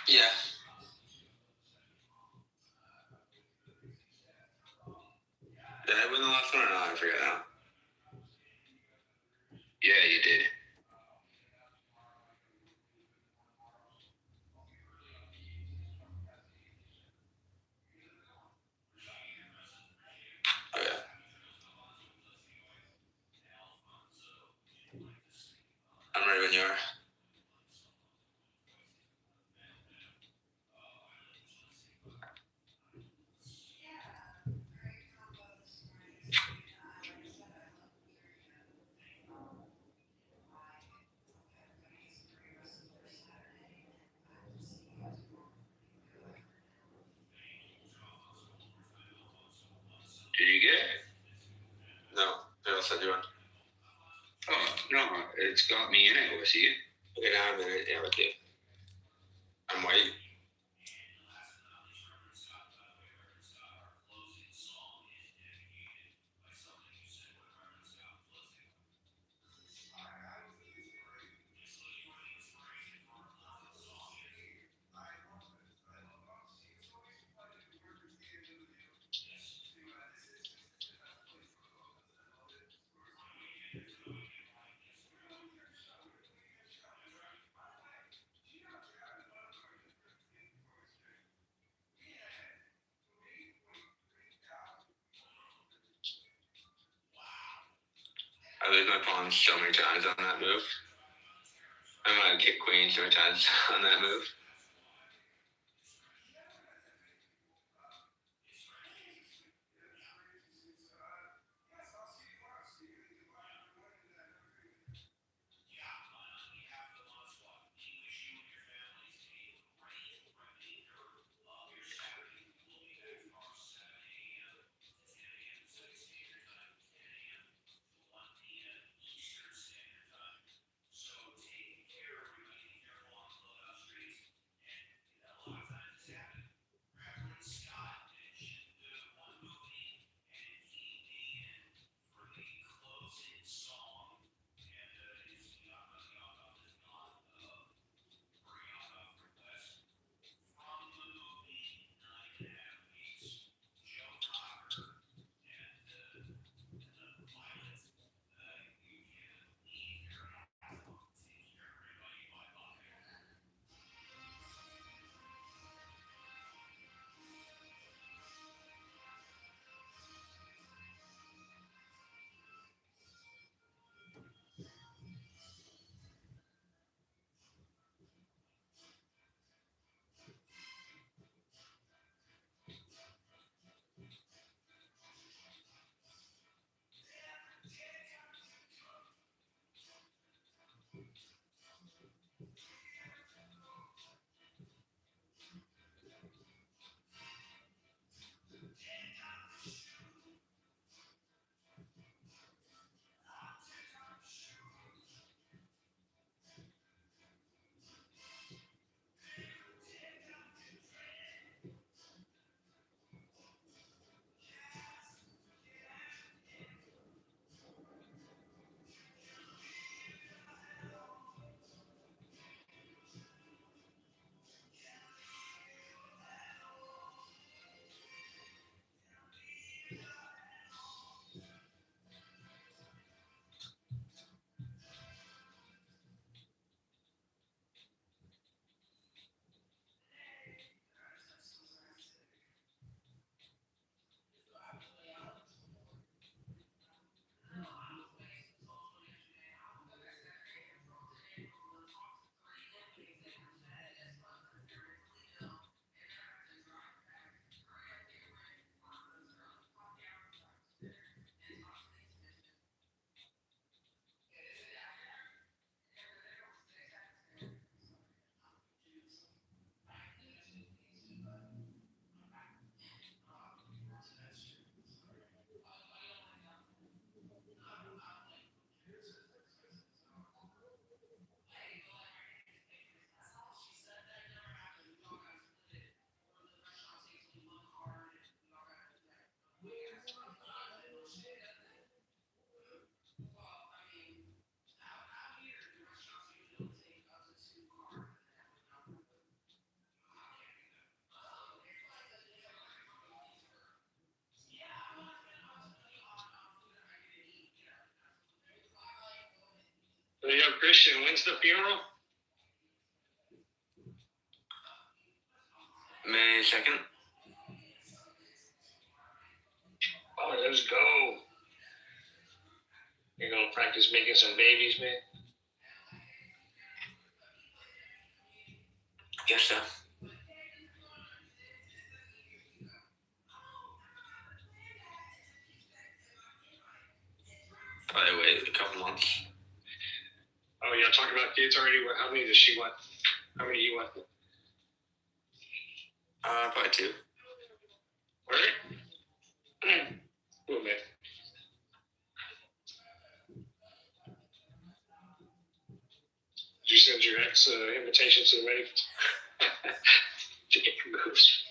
Yeah. Did I win the last one or not? I forget now. Yeah, you did. Oh yeah. I'm ready when you are. Did you get it? No. Who else said you won? Oh, no, it's got me in it with you. Okay, now I'm in it. Yeah, with you. I'm white. I lose my pawn so many times on that move. I'm gonna kick queen so many times on that move. Christian, when's the funeral? May 2nd. Oh, let's go. You're gonna practice making some babies, man? Guess so. Probably wait a couple months. Oh, y'all talking about kids already? How many does she want? How many do you want? Probably 2. All right. Cool, man. Did you send your ex invitation to the wedding? Dick moves.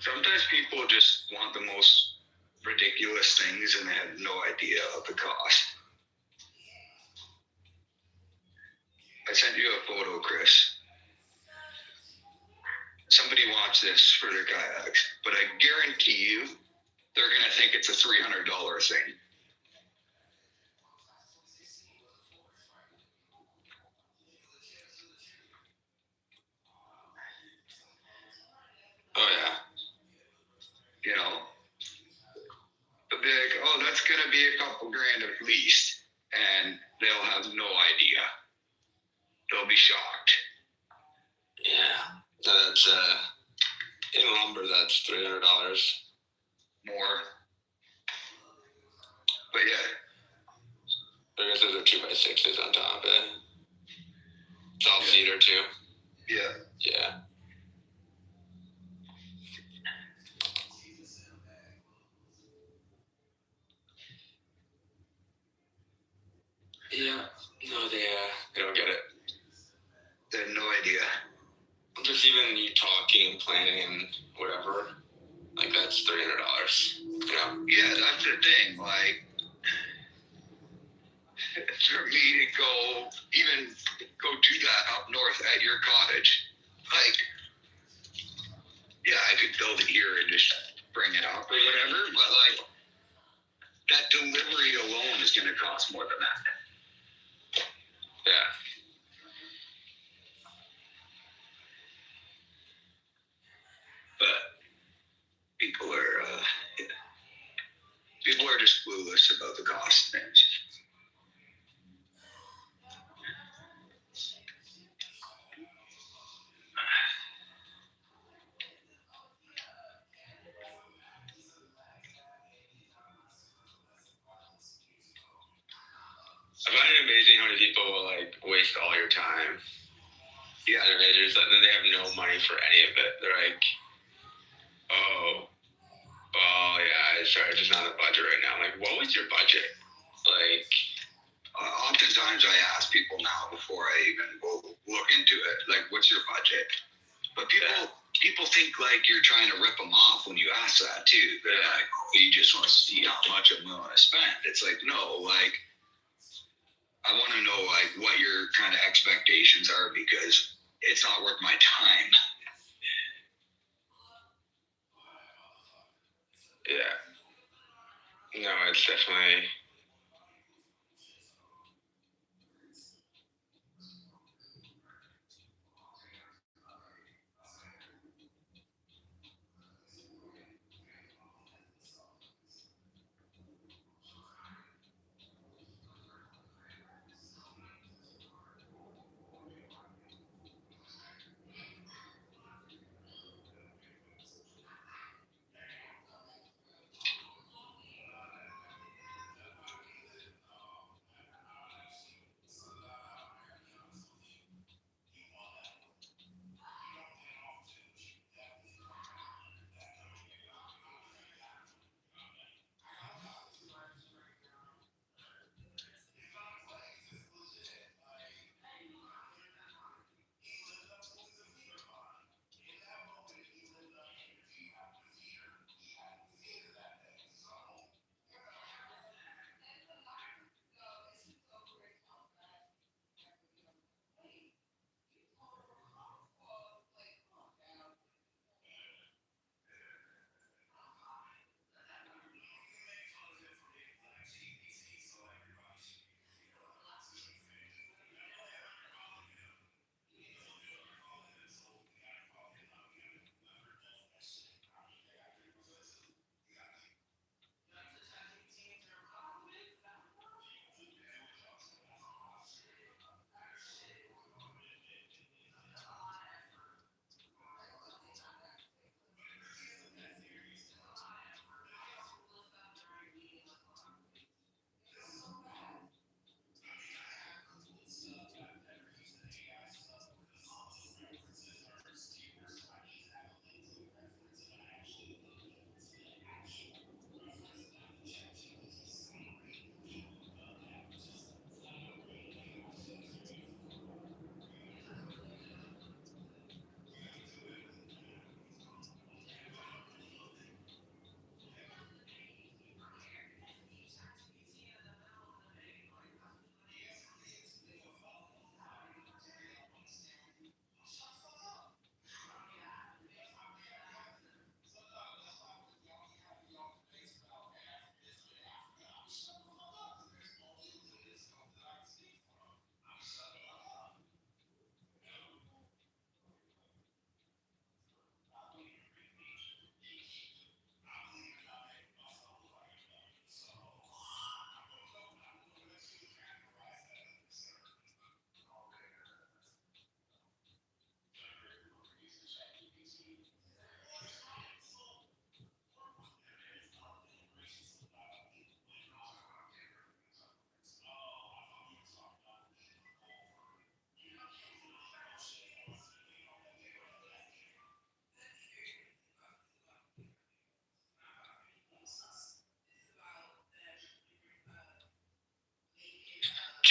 Sometimes people just want the most ridiculous things and they have no idea of the cost. I sent you a photo, Chris. Somebody wants this for their kayaks, but I guarantee you they're going to think it's a $300 thing. Oh yeah. You know? They'll be like, oh, that's going to be a couple grand at least. And they'll have no idea. They'll be shocked. Yeah. So that's in lumber that's $300 more. But yeah. I guess those are 2x6s on top, It's all cedar too. Yeah. Yeah. Yeah. No, they don't get it. They have no idea. Just even you talking and planning and whatever, like that's $300. You know? Yeah, that's the thing. Like, for me to even go do that up north at your cottage, like, yeah, I could build it here and just bring it up or whatever, but like, that delivery alone is going to cost more than that. Yeah. But people are just clueless about the cost of things. I find it amazing how many people like waste all your time. Yeah, and they just then they have no money for any of it. They're like, oh yeah, sorry, it's just not a budget right now. I'm like, what was your budget? Like, oftentimes I ask people now before I even go look into it, like, what's your budget? But people think like you're trying to rip them off when you ask that too. They're like, oh, you just want to see how much I'm willing to spend. It's like, no, like, I want to know like what your kind of expectations are because it's not worth my time. Yeah. No, it's definitely.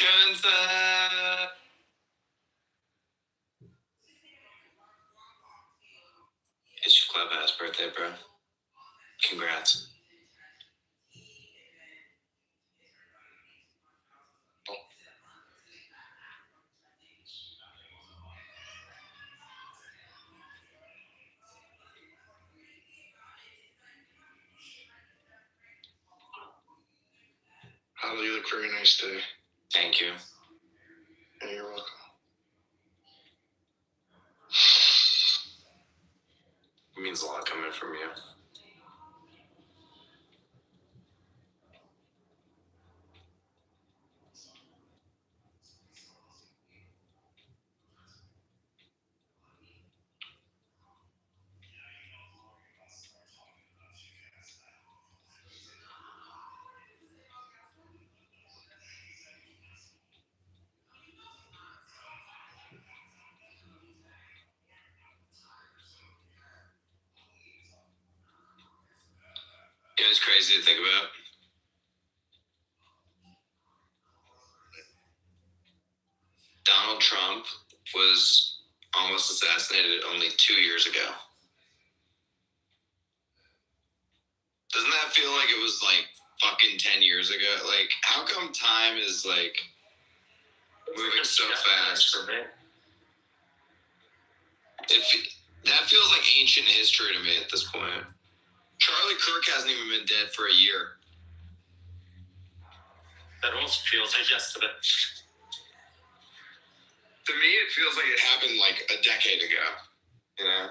Gunther. It's your clubhouse birthday, bro. Congrats. Holly, you look very nice today. Thank you. Yeah, you're welcome. It means a lot coming from you. You know, it's crazy to think about. Donald Trump was almost assassinated only 2 years ago. Doesn't that feel like it was like fucking 10 years ago? Like, how come time is like moving so fast? That feels like ancient history to me at this point. Charlie Kirk hasn't even been dead for a year. That also feels like yesterday. To me, it feels like it happened like a decade ago. You know?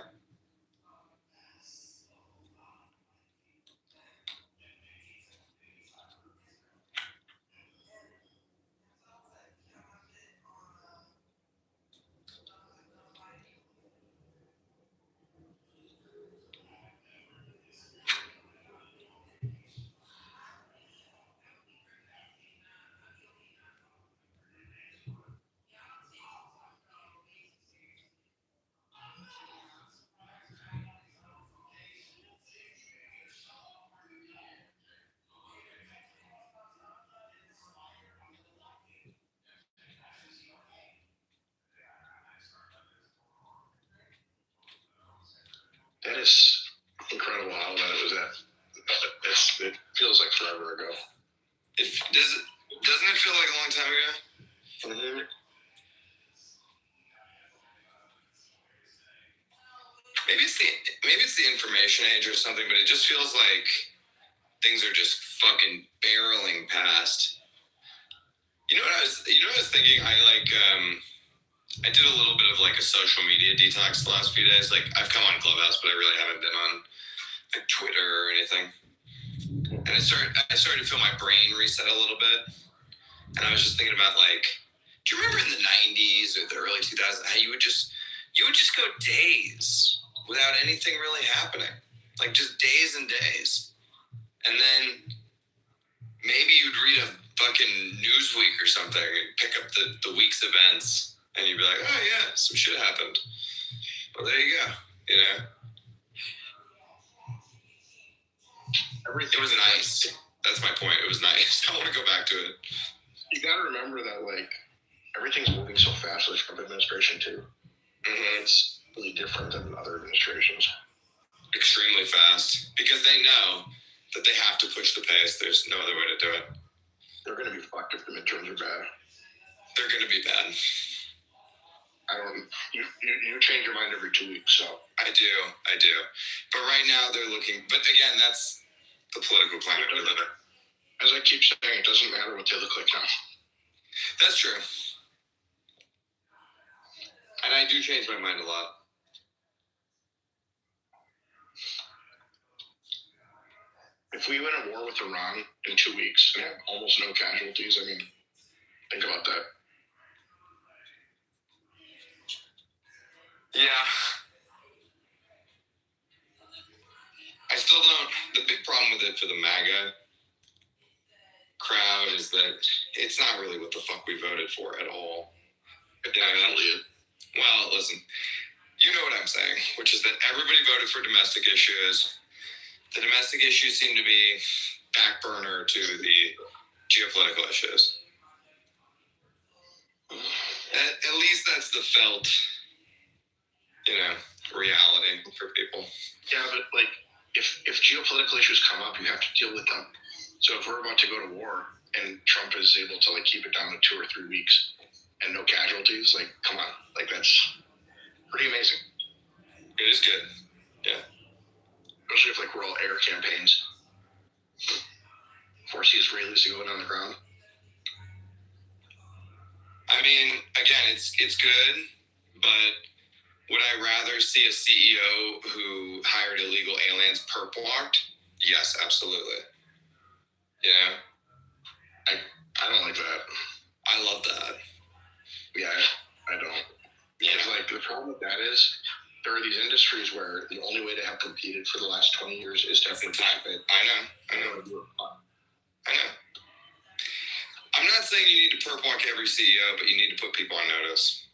That is incredible how that was at. It feels like forever ago. Doesn't it feel like a long time ago? Mm-hmm. Maybe it's the information age or something, but it just feels like things are just fucking barreling past. You know what I was thinking? I did a little bit of like a social media detox the last few days. Like, I've come on Clubhouse, but I really haven't been on like Twitter or anything. And I started to feel my brain reset a little bit. And I was just thinking about, like, do you remember in the 90s or the early 2000s how you would just go days without anything really happening? Like, just days and days. And then maybe you'd read a fucking Newsweek or something and pick up the week's events. And you'd be like, oh, yeah, some shit happened. Well, there you go, you know? It was nice. That's my point. It was nice. I want to go back to it. You got to remember that, like, everything's moving so fast with the Trump administration, too. Mm-hmm. It's really different than other administrations. Extremely fast. Because they know that they have to push the pace. There's no other way to do it. They're going to be fucked if the midterms are bad. They're going to be bad. You change your mind every 2 weeks, so. I do. But right now they're looking, but again, that's the political climate we live in. As I keep saying, it doesn't matter what they look like now. That's true. And I do change my mind a lot. If we win a war with Iran in 2 weeks and have almost no casualties, I mean, think about that. Yeah. I still don't. The big problem with it for the MAGA crowd is that it's not really what the fuck we voted for at all. You know, well, listen, you know what I'm saying, which is that everybody voted for domestic issues. The domestic issues seem to be back burner to the geopolitical issues. At least that's the felt, reality for people. Yeah, but like if geopolitical issues come up, you have to deal with them. So if we're about to go to war and Trump is able to like keep it down to 2 or 3 weeks and no casualties, like come on, like that's pretty amazing. It is good. Yeah. Especially if like we're all air campaigns. Force the Israelis to go in on the ground. I mean, again, it's good, but would I rather see a CEO who hired illegal aliens perp walked? Yes, absolutely. I don't like that. I love that. Yeah, I don't. Yeah. It's like the problem with that is there are these industries where the only way to have competed for the last 20 years is to have participate. I know. I'm not saying you need to perp walk every CEO, but you need to put people on notice.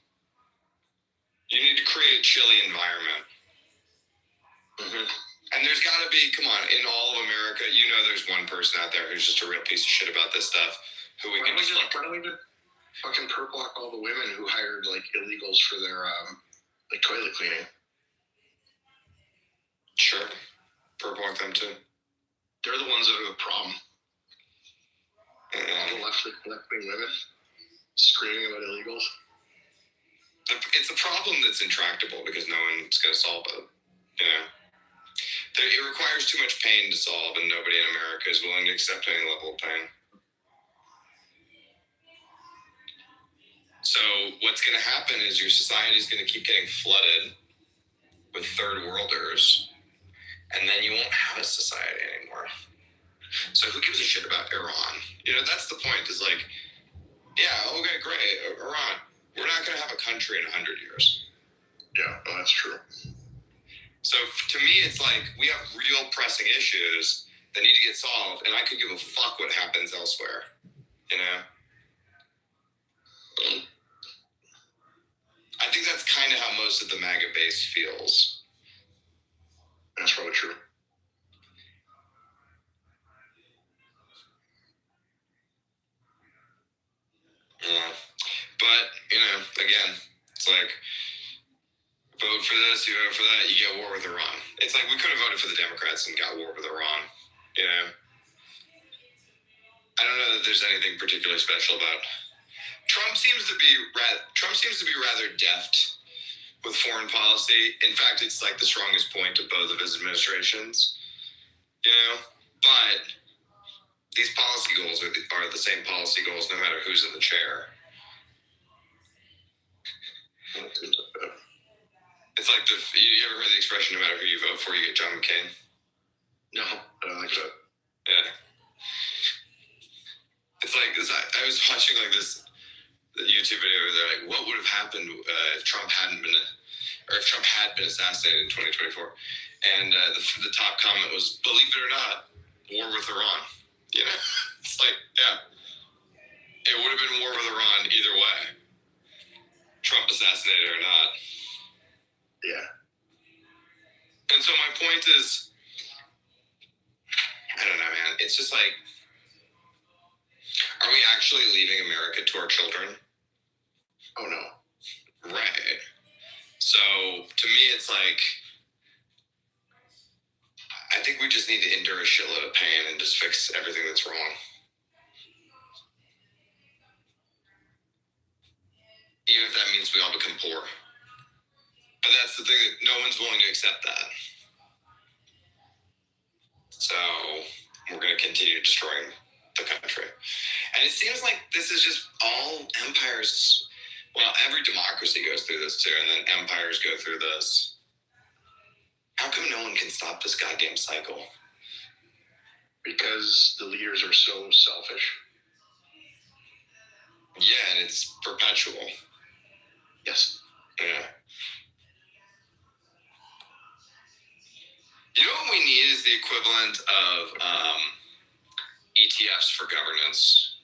You need to create a chilly environment. Mm-hmm. And there's got to be, come on, in all of America, there's one person out there who's just a real piece of shit about this stuff. Who we can just why don't we just fucking perp walk all the women who hired like illegals for their like toilet cleaning? Sure, perp walk them too. They're the ones that are the problem. All the left-wing women screaming about illegals. It's a problem that's intractable because no one's going to solve it. It requires too much pain to solve, and nobody in America is willing to accept any level of pain. So what's going to happen is your society is going to keep getting flooded with third worlders, and then you won't have a society anymore. So who gives a shit about Iran? That's the point, is like, yeah, okay, great, Iran. We're not going to have a country in 100 years. Yeah, well, that's true. So to me, it's like we have real pressing issues that need to get solved, and I could give a fuck what happens elsewhere, I think that's kind of how most of the MAGA base feels. That's probably true. Yeah. But, again, it's like, vote for this, you vote for that, you get war with Iran. It's like we could have voted for the Democrats and got war with Iran, I don't know that there's anything particularly special about Trump seems to be rather deft with foreign policy. In fact, it's like the strongest point of both of his administrations, but these policy goals are the same policy goals no matter who's in the chair. It's like you ever heard the expression, no matter who you vote for, you get John McCain? No, I don't like that. Yeah. It's like this. I was watching like this YouTube video where they're like, what would have happened if Trump had been assassinated in 2024? And the top comment was, believe it or not, war with Iran. It's like, yeah, it would have been war with Iran either way, Trump assassinated or not. Yeah. And so my point is, I don't know, man. It's just like, are we actually leaving America to our children? Oh, no. Right. So to me, it's like, I think we just need to endure a shitload of pain and just fix everything that's wrong. Even if that means we all become poor. But that's the thing, that no one's willing to accept that. So we're going to continue destroying the country. And it seems like this is just all empires. Well, every democracy goes through this too, and then empires go through this. How come no one can stop this goddamn cycle? Because the leaders are so selfish. Yeah, and it's perpetual. Yes. Yeah. You know what we need is the equivalent of ETFs for governance.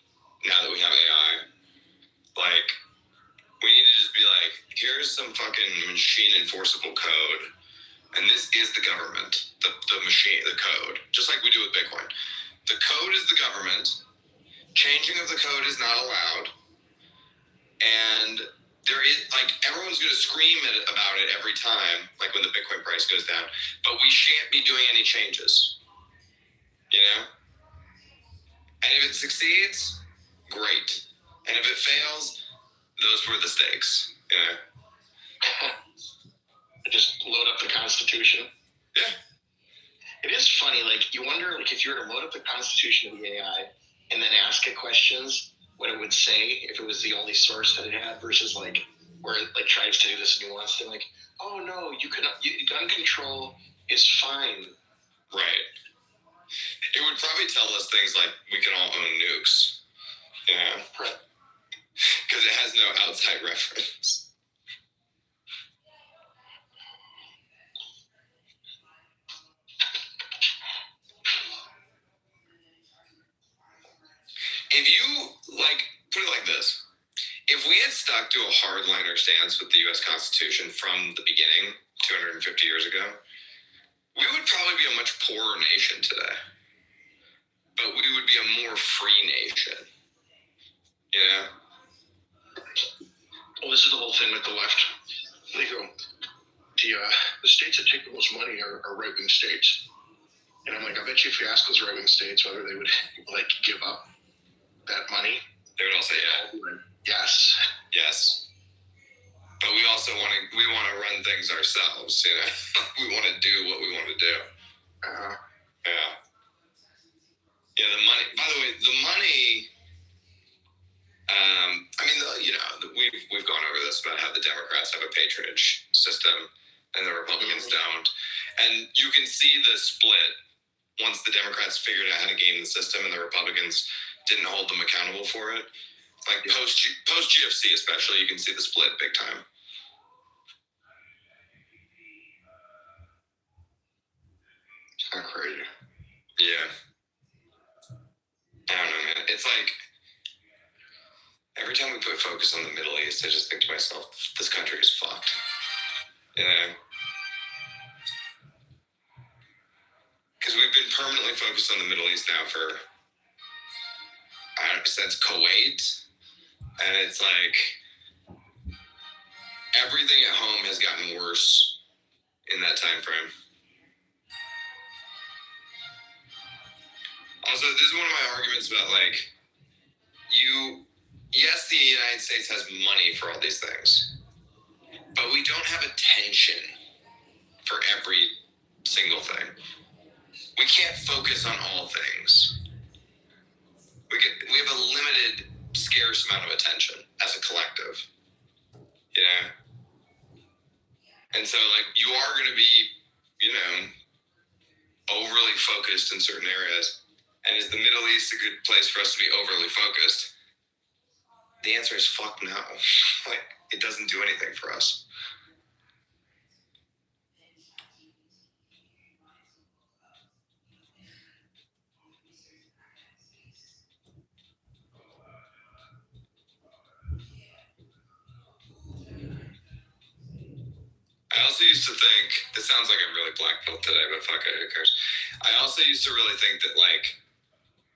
Now that we have AI, like, we need to just be like, here's some fucking machine enforceable code, and this is the government, the machine, the code, just like we do with Bitcoin. The code is the government. Changing of the code is not allowed, and there is, like, everyone's going to scream about it every time, like when the Bitcoin price goes down, but we shan't be doing any changes, you know? And if it succeeds, great. And if it fails, those were the stakes, you know? Just load up the Constitution. Yeah. It is funny, like, you wonder, like, if you were to load up the Constitution of the AI and then ask it questions, what it would say if it was the only source that it had versus, like, where it, like, tries to do this nuance thing, like, oh, no, gun control is fine. Right. It would probably tell us things like we can all own nukes, you know? Right. Because it has no outside reference. If you, like, put it like this. If we had stuck to a hardliner stance with the U.S. Constitution from the beginning, 250 years ago, we would probably be a much poorer nation today. But we would be a more free nation. You know? Well, this is the whole thing with the left. They go, the states that take the most money are right-wing states. And I'm like, I bet you if you ask those right-wing states whether they would, like, give up that money, they would all say, yeah. Yes. Yes. But we also want to run things ourselves, you know? We want to do what we want to do. Uh-huh. Yeah. Yeah, the money, by the way, the money, I mean, we've gone over this about how the Democrats have a patronage system and the Republicans don't. And you can see the split once the Democrats figured out how to game the system and the Republicans didn't hold them accountable for it. Like post GFC especially, you can see the split big time. It's kind of crazy. Yeah. I don't know, man. It's like every time we put focus on the Middle East, I just think to myself, this country is fucked. You know? Because we've been permanently focused on the Middle East now for, since Kuwait. And it's like everything at home has gotten worse in that time frame. Also, this is one of my arguments about, like, yes, the United States has money for all these things, but we don't have attention for every single thing. We can't focus on all things. We have a limited, scarce amount of attention as a collective, you know? And so, like, you are going to be, you know, overly focused in certain areas. And is the Middle East a good place for us to be overly focused? The answer is fuck no. Like, it doesn't do anything for us. I also used to think, this sounds like I'm really black-pilled today, but fuck it, who cares? I also used to really think that, like,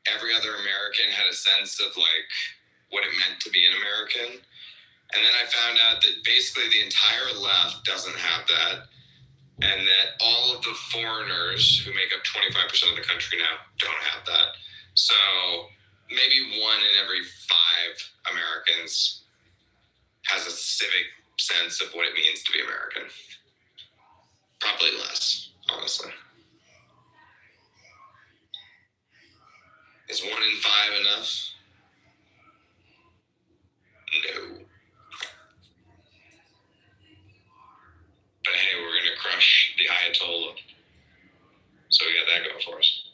every other American had a sense of, like, what it meant to be an American. And then I found out that basically the entire left doesn't have that, and that all of the foreigners who make up 25% of the country now don't have that. So maybe 1 in every 5 Americans has a civic sense of what it means to be American. Probably less, honestly. Is 1 in 5 enough? No. But hey, we're going to crush the Ayatollah. So we got that going for us.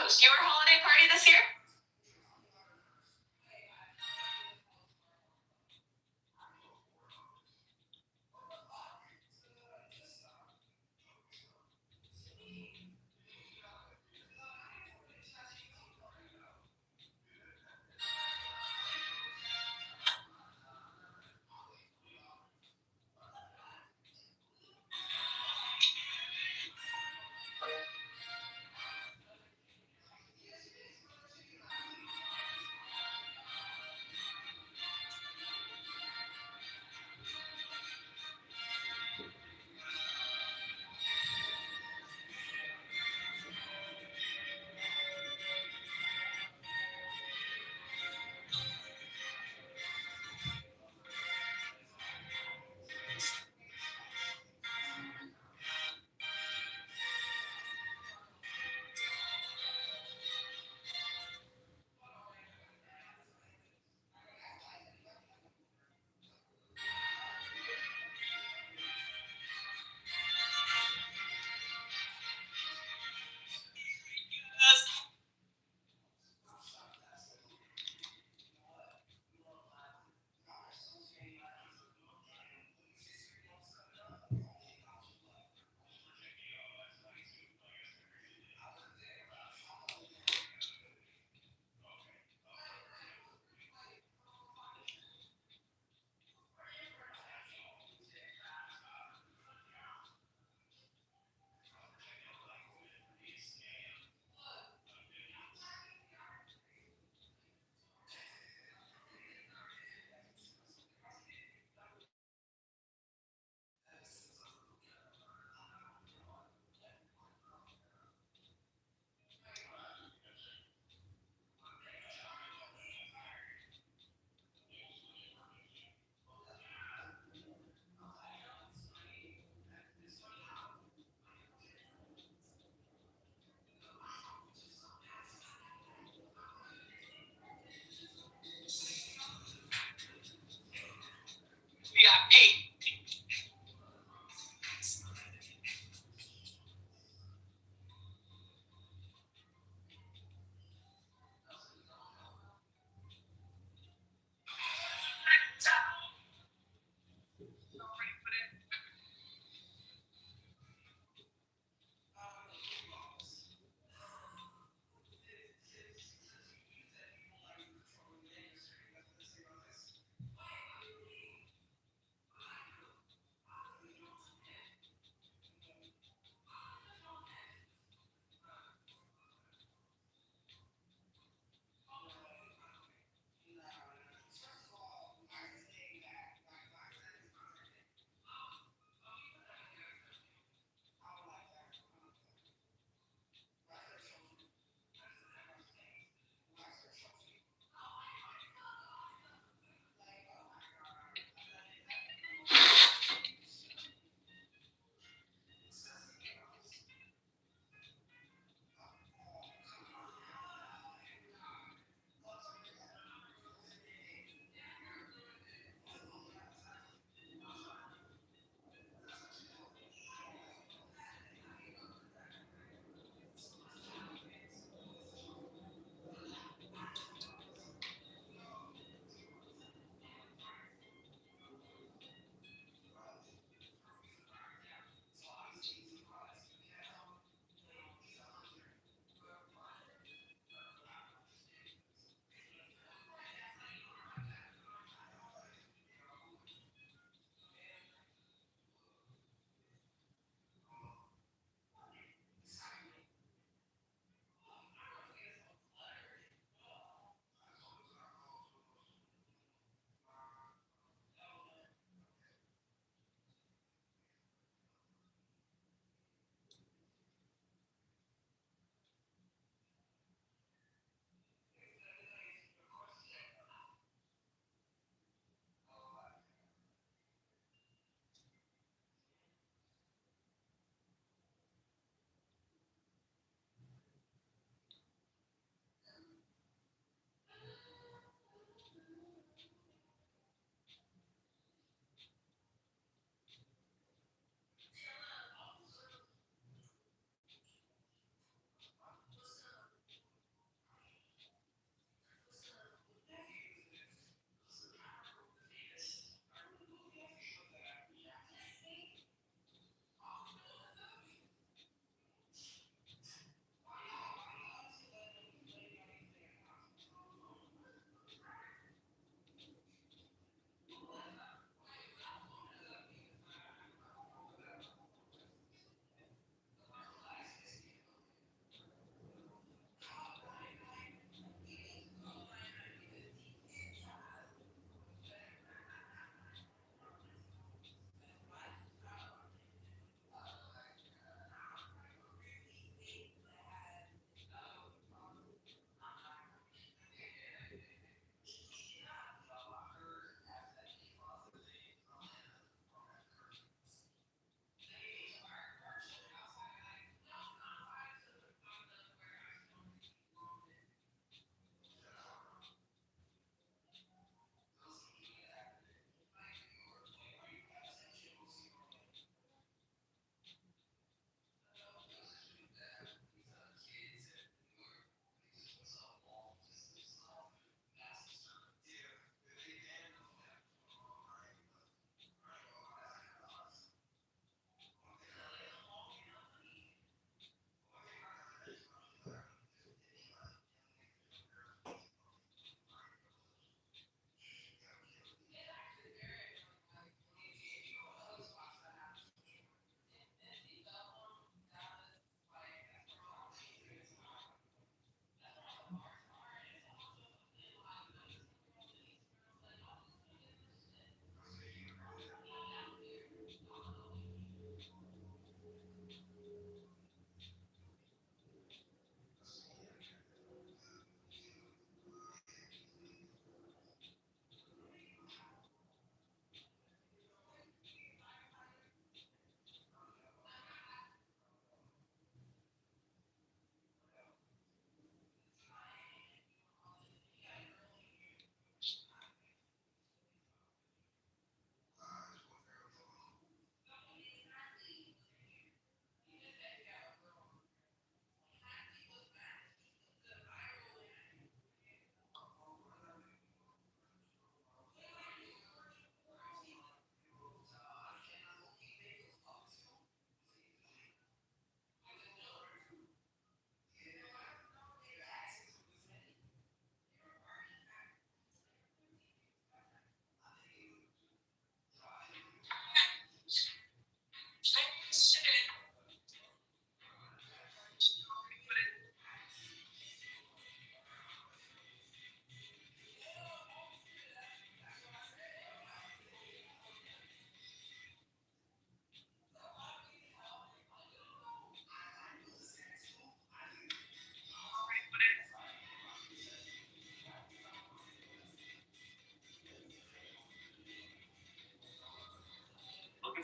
host your holiday party this year?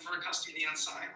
for a custody unsigned.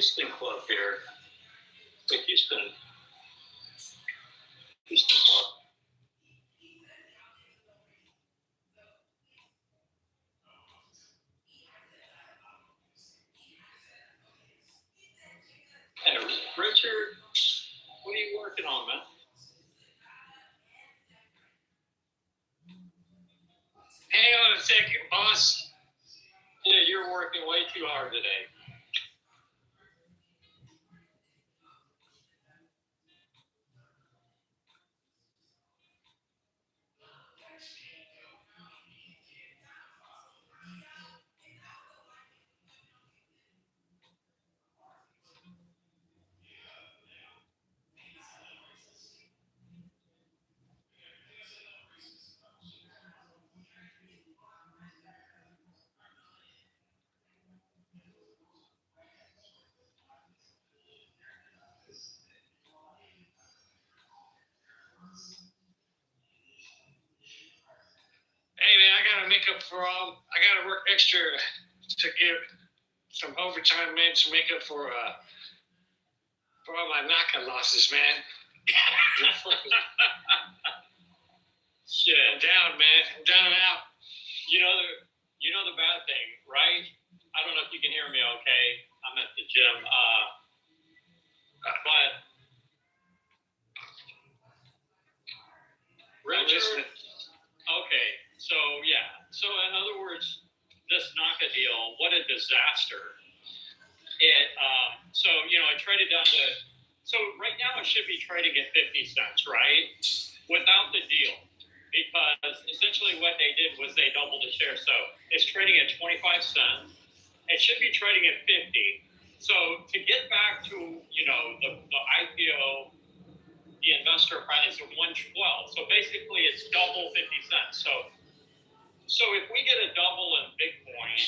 Houston club here. The Houston club. Hey, Richard, what are you working on, man? Hang on a second, boss. Yeah, you're working way too hard today. Hey man, I gotta make up for all. I gotta work extra to give some overtime, man, to make up for all my knockout losses, man. Shit. I'm down, man. I'm down and out. You know the bad thing, right? I don't know if you can hear me okay. I'm at the gym. But Richard, okay, so yeah. So in other words, this NACA deal, what a disaster. So I traded down to, so right now it should be trading at 50 cents, right? Without the deal. Because essentially what they did was they doubled the share. So it's trading at 25 cents. It should be trading at 50. So to get back to, the IPO, the investor price is 112. So basically it's double 50 cents. So if we get a double in Bitcoin,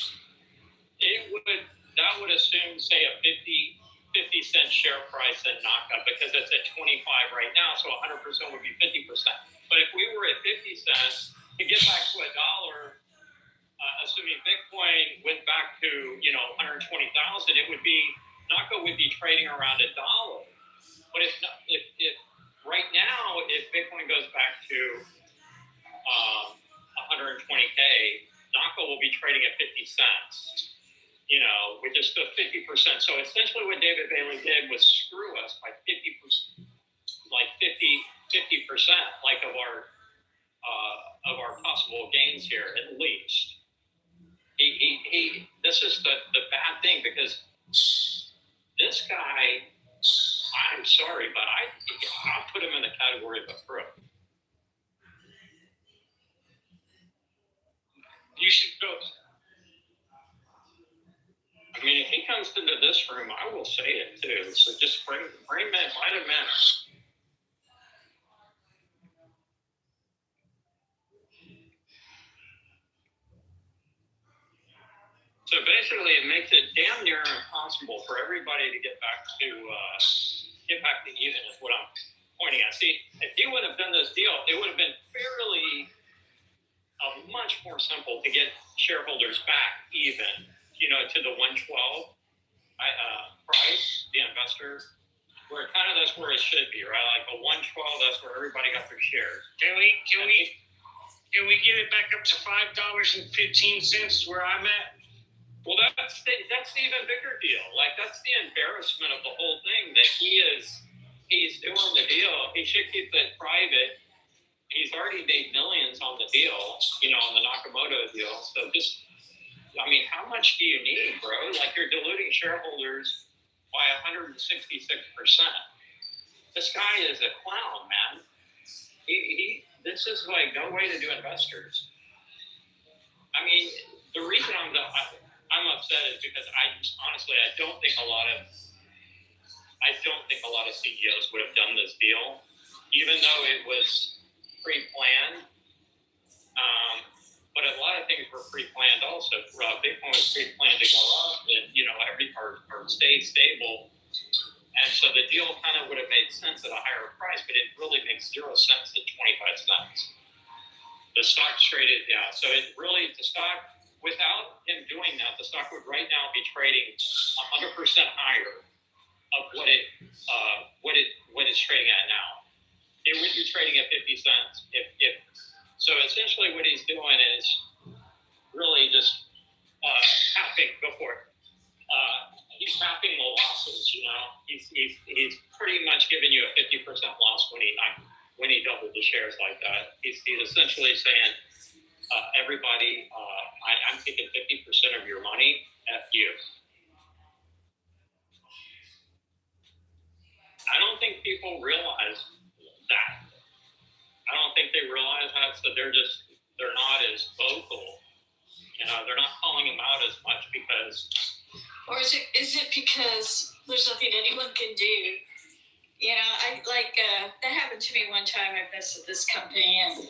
that would assume, say, a 50-cent share price at NACA because it's at 25 right now. So 100% would be 50%. But if we were at 50 cents, to get back to $1, assuming Bitcoin went back to 120,000, it would be NACA would be trading around $1. But if right now, if Bitcoin goes back to 120K, NACA will be trading at 50 cents. Which is still 50%. So essentially, what David Bailey did was screw us by 50%, like 50%, like of our possible gains here, at least. This is the bad thing because this guy, I'm sorry, but I'll put him in the category of a crook. You should go. I mean, if he comes into this room, I will say it too. So just bring him in, invite him in. So basically, it makes it damn near impossible for everybody to get back to even. Is what I'm pointing at. See, if he would have done this deal, it would have been fairly much more simple to get shareholders back even. To the 112 price, the investor, where that's where it should be, right? Like a 112, that's where everybody got their shares. Can we get it back up to $5.15 where I'm at? Well, that's the even bigger deal. Like that's the embarrassment of the whole thing that he's doing the deal. He should keep it private. He's already made millions on the deal, on the Nakamoto deal. So how much do you need, bro? Like you're diluting shareholders by 166%. This guy is a clown, man. This is like no way to do investors. I mean, the reason I'm upset is because I don't think a lot of CEOs would have done this deal, even though it was pre-planned. But a lot of things were pre-planned also. Bitcoin was pre-planned to go up and, or stay stable. And so the deal kind of would have made sense at a higher price, but it really makes 0 cents at 25 cents. The stock traded, yeah. So the stock without him doing that, the stock would right now be trading 100% higher of what it's trading at now. It would be trading at 50 cents. If so, essentially, what he's doing is really just halving. Go for it. He's halving the losses. He's pretty much giving you a 50% loss when he doubled the shares like that. He's essentially saying, everybody, I'm taking 50% of your money. F you. I don't think people realize that. I don't think they realize that, so they're not as vocal. They're not calling him out as much because. Or is it because there's nothing anyone can do? That happened to me one time. I invested this company and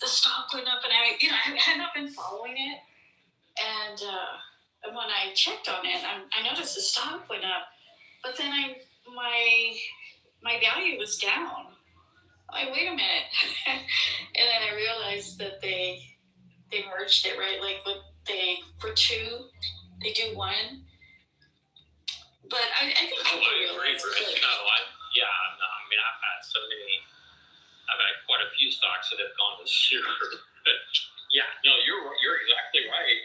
the stock went up, and I had not been following it. And when I checked on it, I noticed the stock went up, but then my value was down. I'm like, wait a minute. And then I realized that they merged it, right? Like for two, they do one. But I think I agree, Rich. I've had quite a few stocks that have gone to zero. Yeah, no, you're exactly right.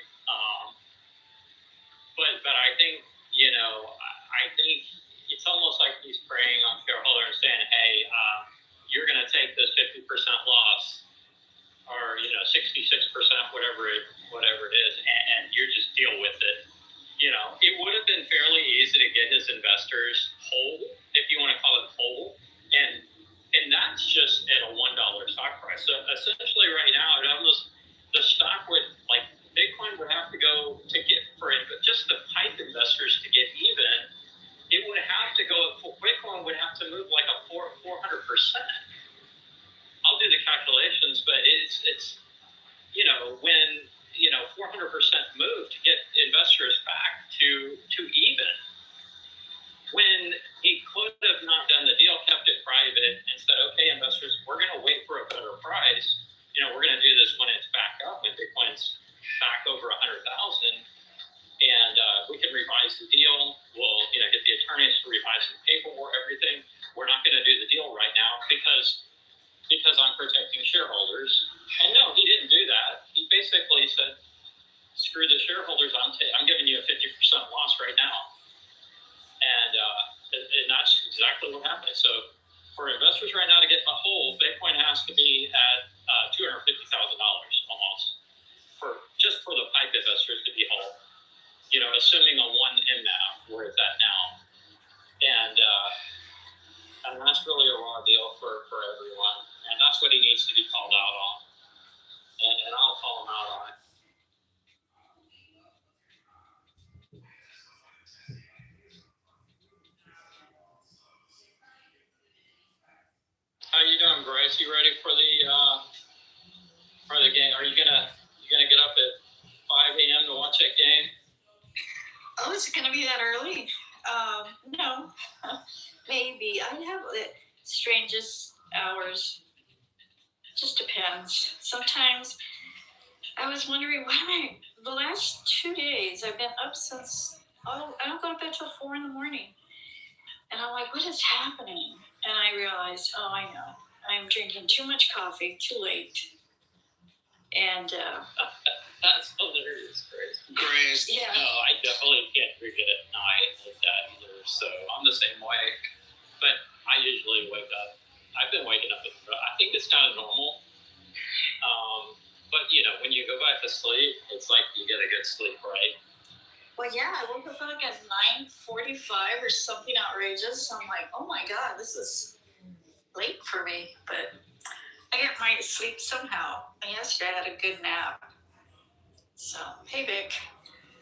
But I think, I think it's almost like he's preying on shareholders and saying, hey, you're going to take this 50% loss or, 66%, whatever it is, and you just deal with it. It would have been fairly easy to get his investors whole, if you want to call it whole, and that's just at a $1 stock price. So essentially right now, the stock would, like Bitcoin would have to go to get for it, but just the pipe investors to get even, it would have to go, Bitcoin would have to move like a 400%. I'll do the calculations, but it's when 400% move to get investors back to even. When he could have not done the deal, kept it private, and said, okay, investors, we're going to wait for a better price. We're going to do this when it's back up, when Bitcoin's back over 100,000, and we can revise the deal. We'll, get the attorneys to revise the paperwork, everything. We're not going to do the deal right now because I'm protecting shareholders. And no, he didn't do that. He basically said, screw the shareholders, I'm giving you a 50% loss right now. And that's exactly what happened. So for investors right now to get the whole, Bitcoin has to be at $250,000 almost just for the pipe investors to be whole. Assuming a 1 MNAV where it's at now. And that's really a raw deal for everyone. And that's what he needs to be called out on. And I'll call him out on it. How you doing, Bryce? You ready for the game? Are you gonna get up at 5 a.m. to watch that game? Oh, is it gonna be that early? No. Maybe. I have the strangest hours. Just depends. Sometimes I was wondering, the last 2 days I've been up since, I don't go to bed till 4 a.m. And I'm like, what is happening? And I realized, I know. I'm drinking too much coffee, too late. And that's hilarious, Grace. Yeah. No, I definitely can't drink it at night like that either. So I'm the same way. But I usually wake up. I've been waking up. I think it's kind of normal. But when you go back to sleep, it's like you get a good sleep, right? Well, yeah, I woke up like at 9:45 or something outrageous. I'm like, oh my God, this is late for me. But I get my sleep somehow. And yesterday I had a good nap. So, hey, Vic.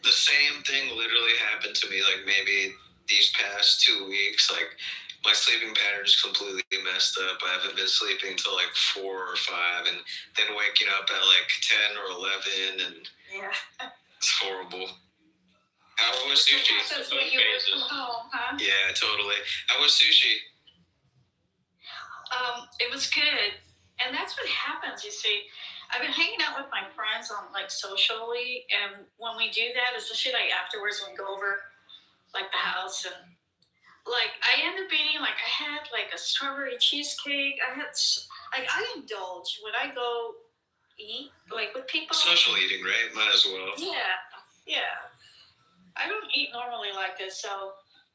The same thing literally happened to me, like maybe these past 2 weeks. Like, my sleeping pattern is completely messed up. I haven't been sleeping till like 4 or 5, and then waking up at like 10 or 11, and yeah, it's horrible. How was sushi? That's when you work from home, huh? Yeah, totally. How was sushi? It was good. And that's what happens, you see. I've been hanging out with my friends on like socially, and when we do that, especially like afterwards when we go over like the house, and like I end up eating like I had like a strawberry cheesecake. I indulge when I go eat like with people. Social eating, right? Might as well. Yeah. I don't eat normally like this, so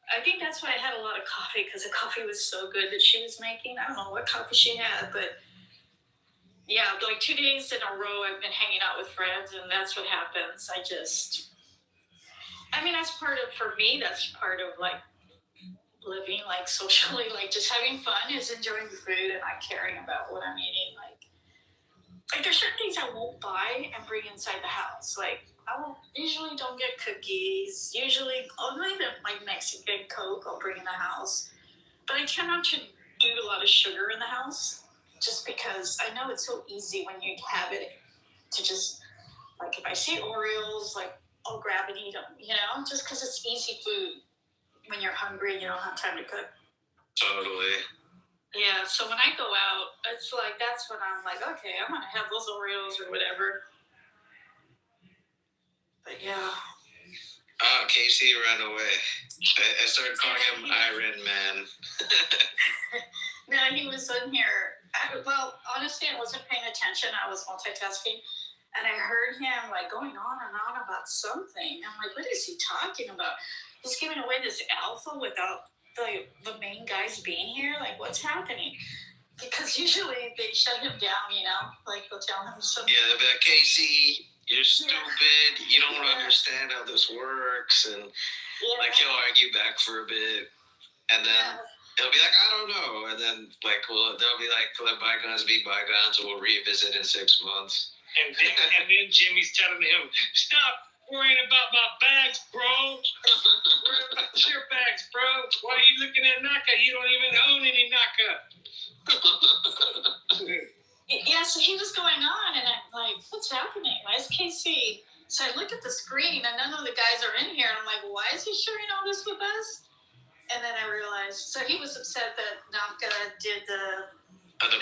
I think that's why I had a lot of coffee, because the coffee was so good that she was making. I don't know what coffee she had, but yeah, like 2 days in a row I've been hanging out with friends, and that's what happens. That's part of, for me, that's part of like living like socially, like just having fun is enjoying the food and not caring about what I'm eating. Like there's certain things I won't buy and bring inside the house. Like usually don't get cookies. Usually only the like Mexican Coke I'll bring in the house. But I try not to do a lot of sugar in the house, just because I know it's so easy when you have it to just, like if I see Oreos, like I'll grab and eat them, just because it's easy food when you're hungry and you don't have time to cook. Totally. Yeah, so when I go out, it's like, that's when I'm like, okay, I'm going to have those Oreos or whatever. But yeah. Casey ran away. I started calling him Iron Man. No, he was in here. Well, honestly, I wasn't paying attention. I was multitasking. And I heard him like going on and on about something. I'm like, what is he talking about? He's giving away this alpha without the main guys being here. Like, what's happening? Because usually they shut him down, like they'll tell him something. Yeah, they'll be like, Casey, you're stupid. You don't understand how this works. And like he'll argue back for a bit. And then he'll be like, I don't know. And then like, they'll be like, let bygones be bygones. We'll revisit in 6 months. And then Jimmy's telling him, stop worrying about my bags, bro. Worry about your bags, bro. Why are you looking at Naka? You don't even own any Naka. Yeah, so he was going on, and I'm like, what's happening? Why is KC? So I look at the screen, and none of the guys are in here. And I'm like, why is he sharing all this with us? And then I realized, so he was upset that Naka did the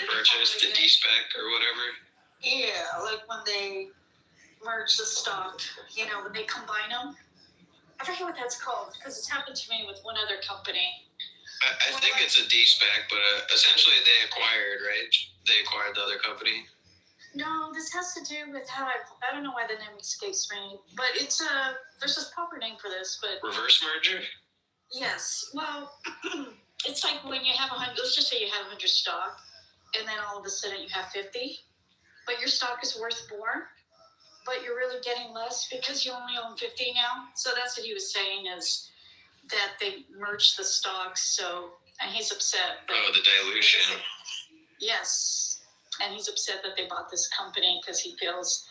purchase, the D-spec or whatever. Yeah, like when they merge the stock, when they combine them. I forget what that's called, because it's happened to me with one other company. I think it's a D-spec, but essentially they acquired, right? They acquired the other company. No, this has to do with how I don't know why the name escapes me, but there's a proper name for this, but... Reverse merger? Yes. Well, it's like when you have 100, let's just say you have 100 stock, and then all of a sudden you have 50, but your stock is worth more, but you're really getting less because you only own 50 now. So that's what he was saying, is that they merged the stocks, and he's upset. The dilution. Yes. And he's upset that they bought this company because he feels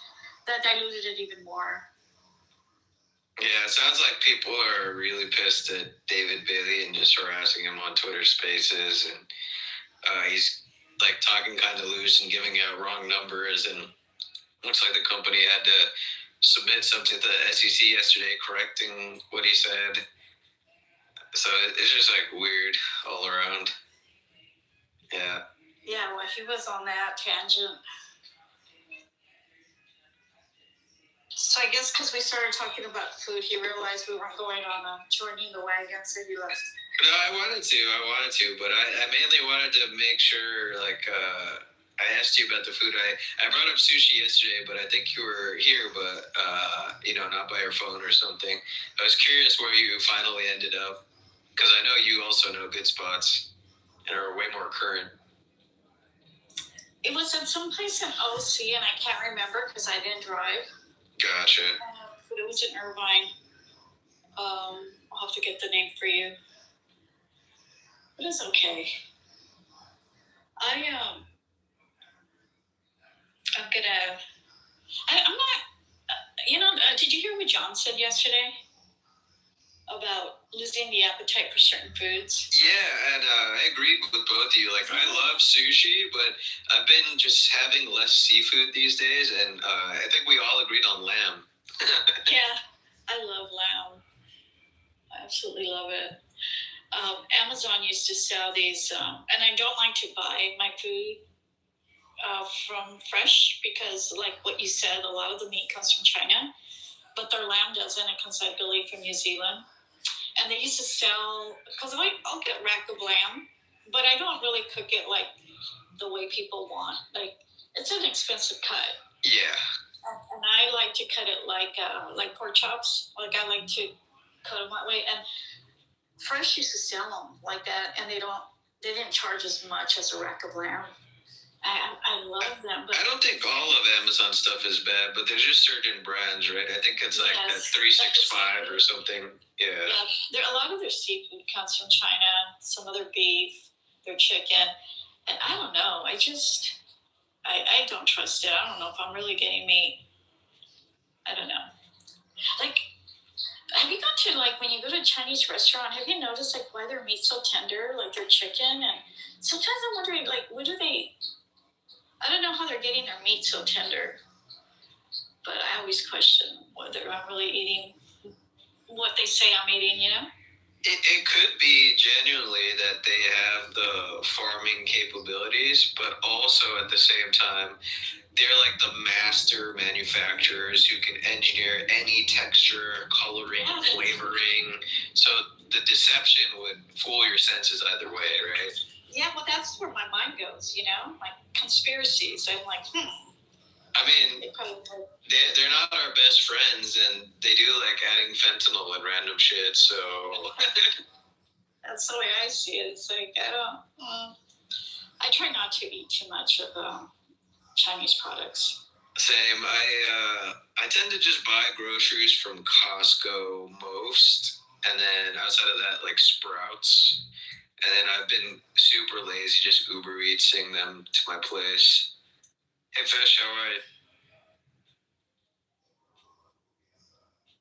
that diluted it even more. Yeah, it sounds like people are really pissed at David Bailey and just harassing him on Twitter Spaces, and he's like talking kind of loose and giving out wrong numbers, and looks like the company had to submit something to the SEC yesterday correcting what he said. So it's just like weird all around. Yeah. Yeah, well, he was on that tangent. So I guess because we started talking about food, he realized we weren't going on joining the wagon, so he left. No, I wanted to, but I mainly wanted to make sure, like, I asked you about the food. I brought up sushi yesterday, but I think you were here, but, not by your phone or something. I was curious where you finally ended up, because I know you also know good spots and are way more current. It was at some place in OC, and I can't remember because I didn't drive. Gotcha. But it was in Irvine. I'll have to get the name for you. But it's okay. I'm not, did you hear what John said yesterday about losing the appetite for certain foods? Yeah, and I agreed with both of you. Like, I love sushi, but I've been just having less seafood these days, and I think we all agreed on lamb. Yeah, I love lamb. I absolutely love it. Amazon used to sell these, and I don't like to buy my food from fresh because, like what you said, a lot of the meat comes from China, but their lamb doesn't. It comes, I believe, from New Zealand. And they used to sell, because I'll get rack of lamb, but I don't really cook it like the way people want. Like, it's an expensive cut. Yeah. And I like to cut it like pork chops. Like, I like to cut them that way. And Fresh used to sell them like that, and they didn't charge as much as a rack of lamb. I love them. But I don't think all of Amazon stuff is bad, but there's just certain brands, right? I think it's like that 365 or something. Yeah. A lot of their seafood comes from China, some of their beef, their chicken. And I don't know. I don't trust it. I don't know if I'm really getting meat. I don't know. Like, have you gone to, like, when you go to a Chinese restaurant, have you noticed, like, why their meat's so tender, like their chicken? And sometimes I'm wondering, like, I don't know how they're getting their meat so tender. But I always question whether I'm really eating what they say I'm eating, you know? It could be genuinely that they have the farming capabilities, but also at the same time, they're like the master manufacturers who can engineer any texture, coloring, flavoring. So the deception would fool your senses either way, right? Yeah, well, that's where my mind goes, you know? Like conspiracies. I'm like, I mean, they're not our best friends, and they do like adding fentanyl and random shit, so... That's the way I see it. It's like, I try not to eat too much of Chinese products. Same. I tend to just buy groceries from Costco most, and then outside of that, like Sprouts. And then I've been super lazy, just Uber Eatsing them to my place. Hey, Fish, how are you?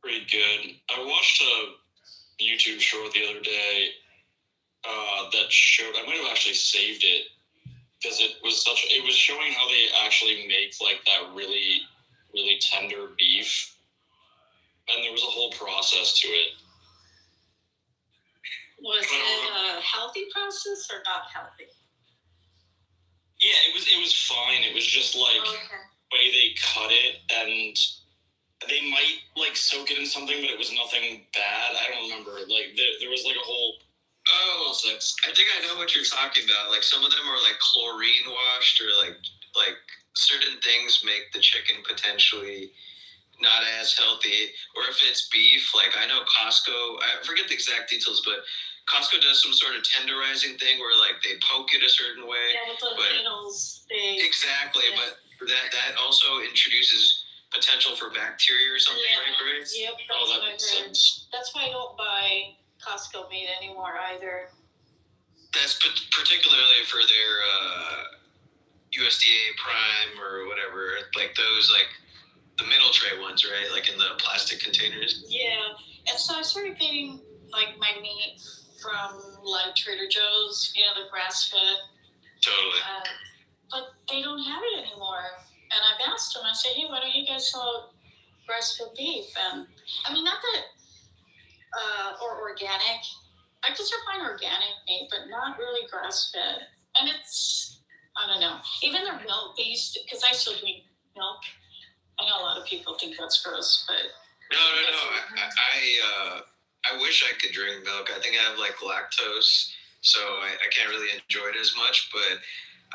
Pretty good. I watched a YouTube short the other day that showed, I might have actually saved it, because it was showing how they actually make like that really, really tender beef. And there was a whole process to it. Was it a healthy process or not healthy? Yeah, it was fine. It was just like the way they cut it, and they might like soak it in something, but it was nothing bad. I don't remember. Like there was like a whole process. I think I know what you're talking about. Like some of them are like chlorine washed, or like certain things make the chicken potentially not as healthy. Or if it's beef, like I know Costco, I forget the exact details, but Costco does some sort of tenderizing thing where like they poke it a certain way. Yeah, with the needles. Exactly, yeah. But that also introduces potential for bacteria or something, right, Grace? Yep, that's what I heard. That's why I don't buy Costco meat anymore either. That's particularly for their USDA Prime or whatever, like those like the middle tray ones, right? Like in the plastic containers. Yeah, and so I started getting like my meat from like Trader Joe's, you know, the grass fed. Totally. But they don't have it anymore. And I've asked them, I say, hey, why don't you guys sell grass fed beef? And I mean, not that, or organic. I can still find organic meat, but not really grass fed. And it's, I don't know. Even their milk, they used to, because I still drink milk. I know a lot of people think that's gross, but. No. I wish I could drink milk. I think I have like lactose, so I can't really enjoy it as much. But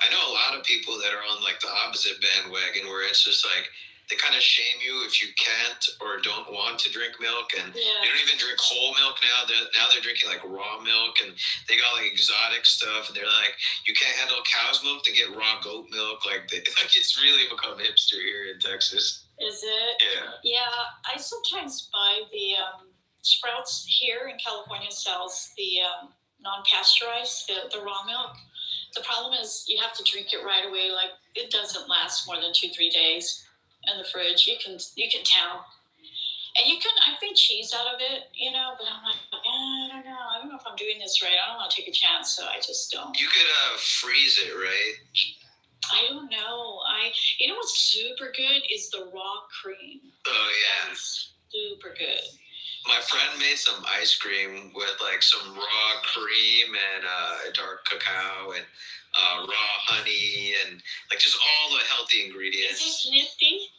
I know a lot of people that are on like the opposite bandwagon, where it's just like they kind of shame you if you can't or don't want to drink milk, and they don't even drink whole milk now. Now they're drinking like raw milk, and they got like exotic stuff, and they're like, you can't handle cow's milk, to get raw goat milk. Like it's really become hipster here in Texas. Is it? Yeah. Yeah, I sometimes buy the Sprouts here in California sells the non-pasteurized, the raw milk. The problem is you have to drink it right away. Like it doesn't last more than 2-3 days in the fridge. You can tell, and I've made cheese out of it, you know. But I'm like, I don't know if I'm doing this right. I don't want to take a chance, so I just don't. You could freeze it, right? I don't know. You know what's super good is the raw cream. Oh yeah. That's super good. My friend made some ice cream with like some raw cream and dark cacao and raw honey and like just all the healthy ingredients. Is this nifty?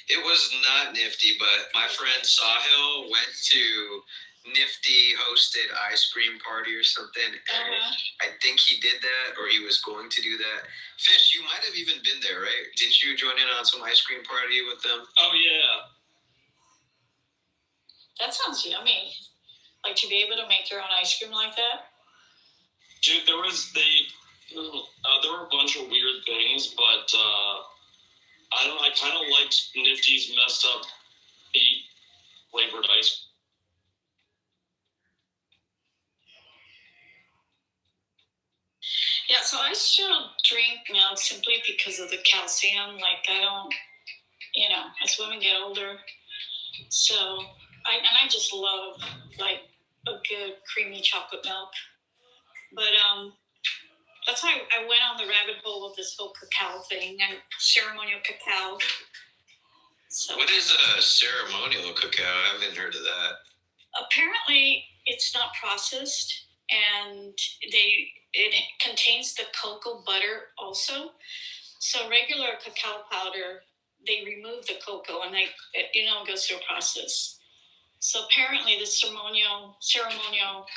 It was not nifty, but my friend Sahil went to Nifty hosted ice cream party or something. And I think he did that, or he was going to do that. Fish, you might have even been there, right? Didn't you join in on some ice cream party with them? Oh yeah. That sounds yummy. Like to be able to make your own ice cream like that. Dude, there were a bunch of weird things, but I kind of liked Nifty's messed up peat flavored ice. Yeah, so I still drink milk simply because of the calcium. Like I don't, as women get older, so I just love like a good creamy chocolate milk. But that's why I went on the rabbit hole of this whole cacao thing and ceremonial cacao. So what is a ceremonial cacao? I haven't heard of that. Apparently, it's not processed, and it contains the cocoa butter also. So regular cacao powder, they remove the cocoa and it goes through a process. So apparently, the ceremonial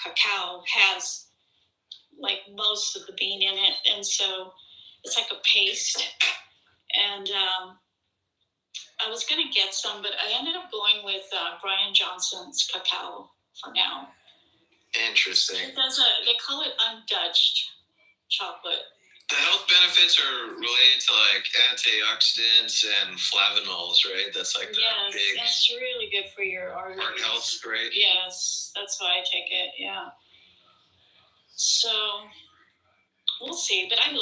cacao has like most of the bean in it, and so it's like a paste. And I was gonna get some, but I ended up going with Brian Johnson's cacao for now. Interesting. They call it undutched chocolate. The health benefits are related to like antioxidants and flavonols, right? That's like the big. It's really good for your arteries. Heart health, right? Yes, that's why I take it. Yeah. So we'll see, but I'd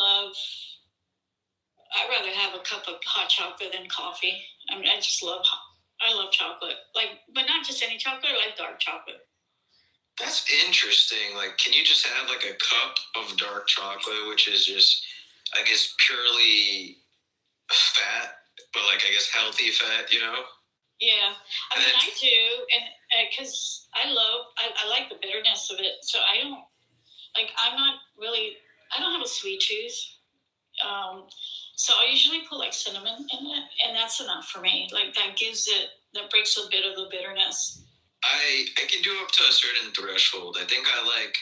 rather have a cup of hot chocolate than coffee. I mean, I love chocolate. Like, but not just any chocolate, I like dark chocolate. That's interesting. Like, can you just have like a cup of dark chocolate, which is just, I guess, purely fat, but like, I guess, healthy fat, Yeah. I mean, I do. And because I like the bitterness of it. So I don't have a sweet tooth. So I usually put like cinnamon in it, and that's enough for me. Like that breaks a bit of the bitterness. I can do up to a certain threshold. I think I like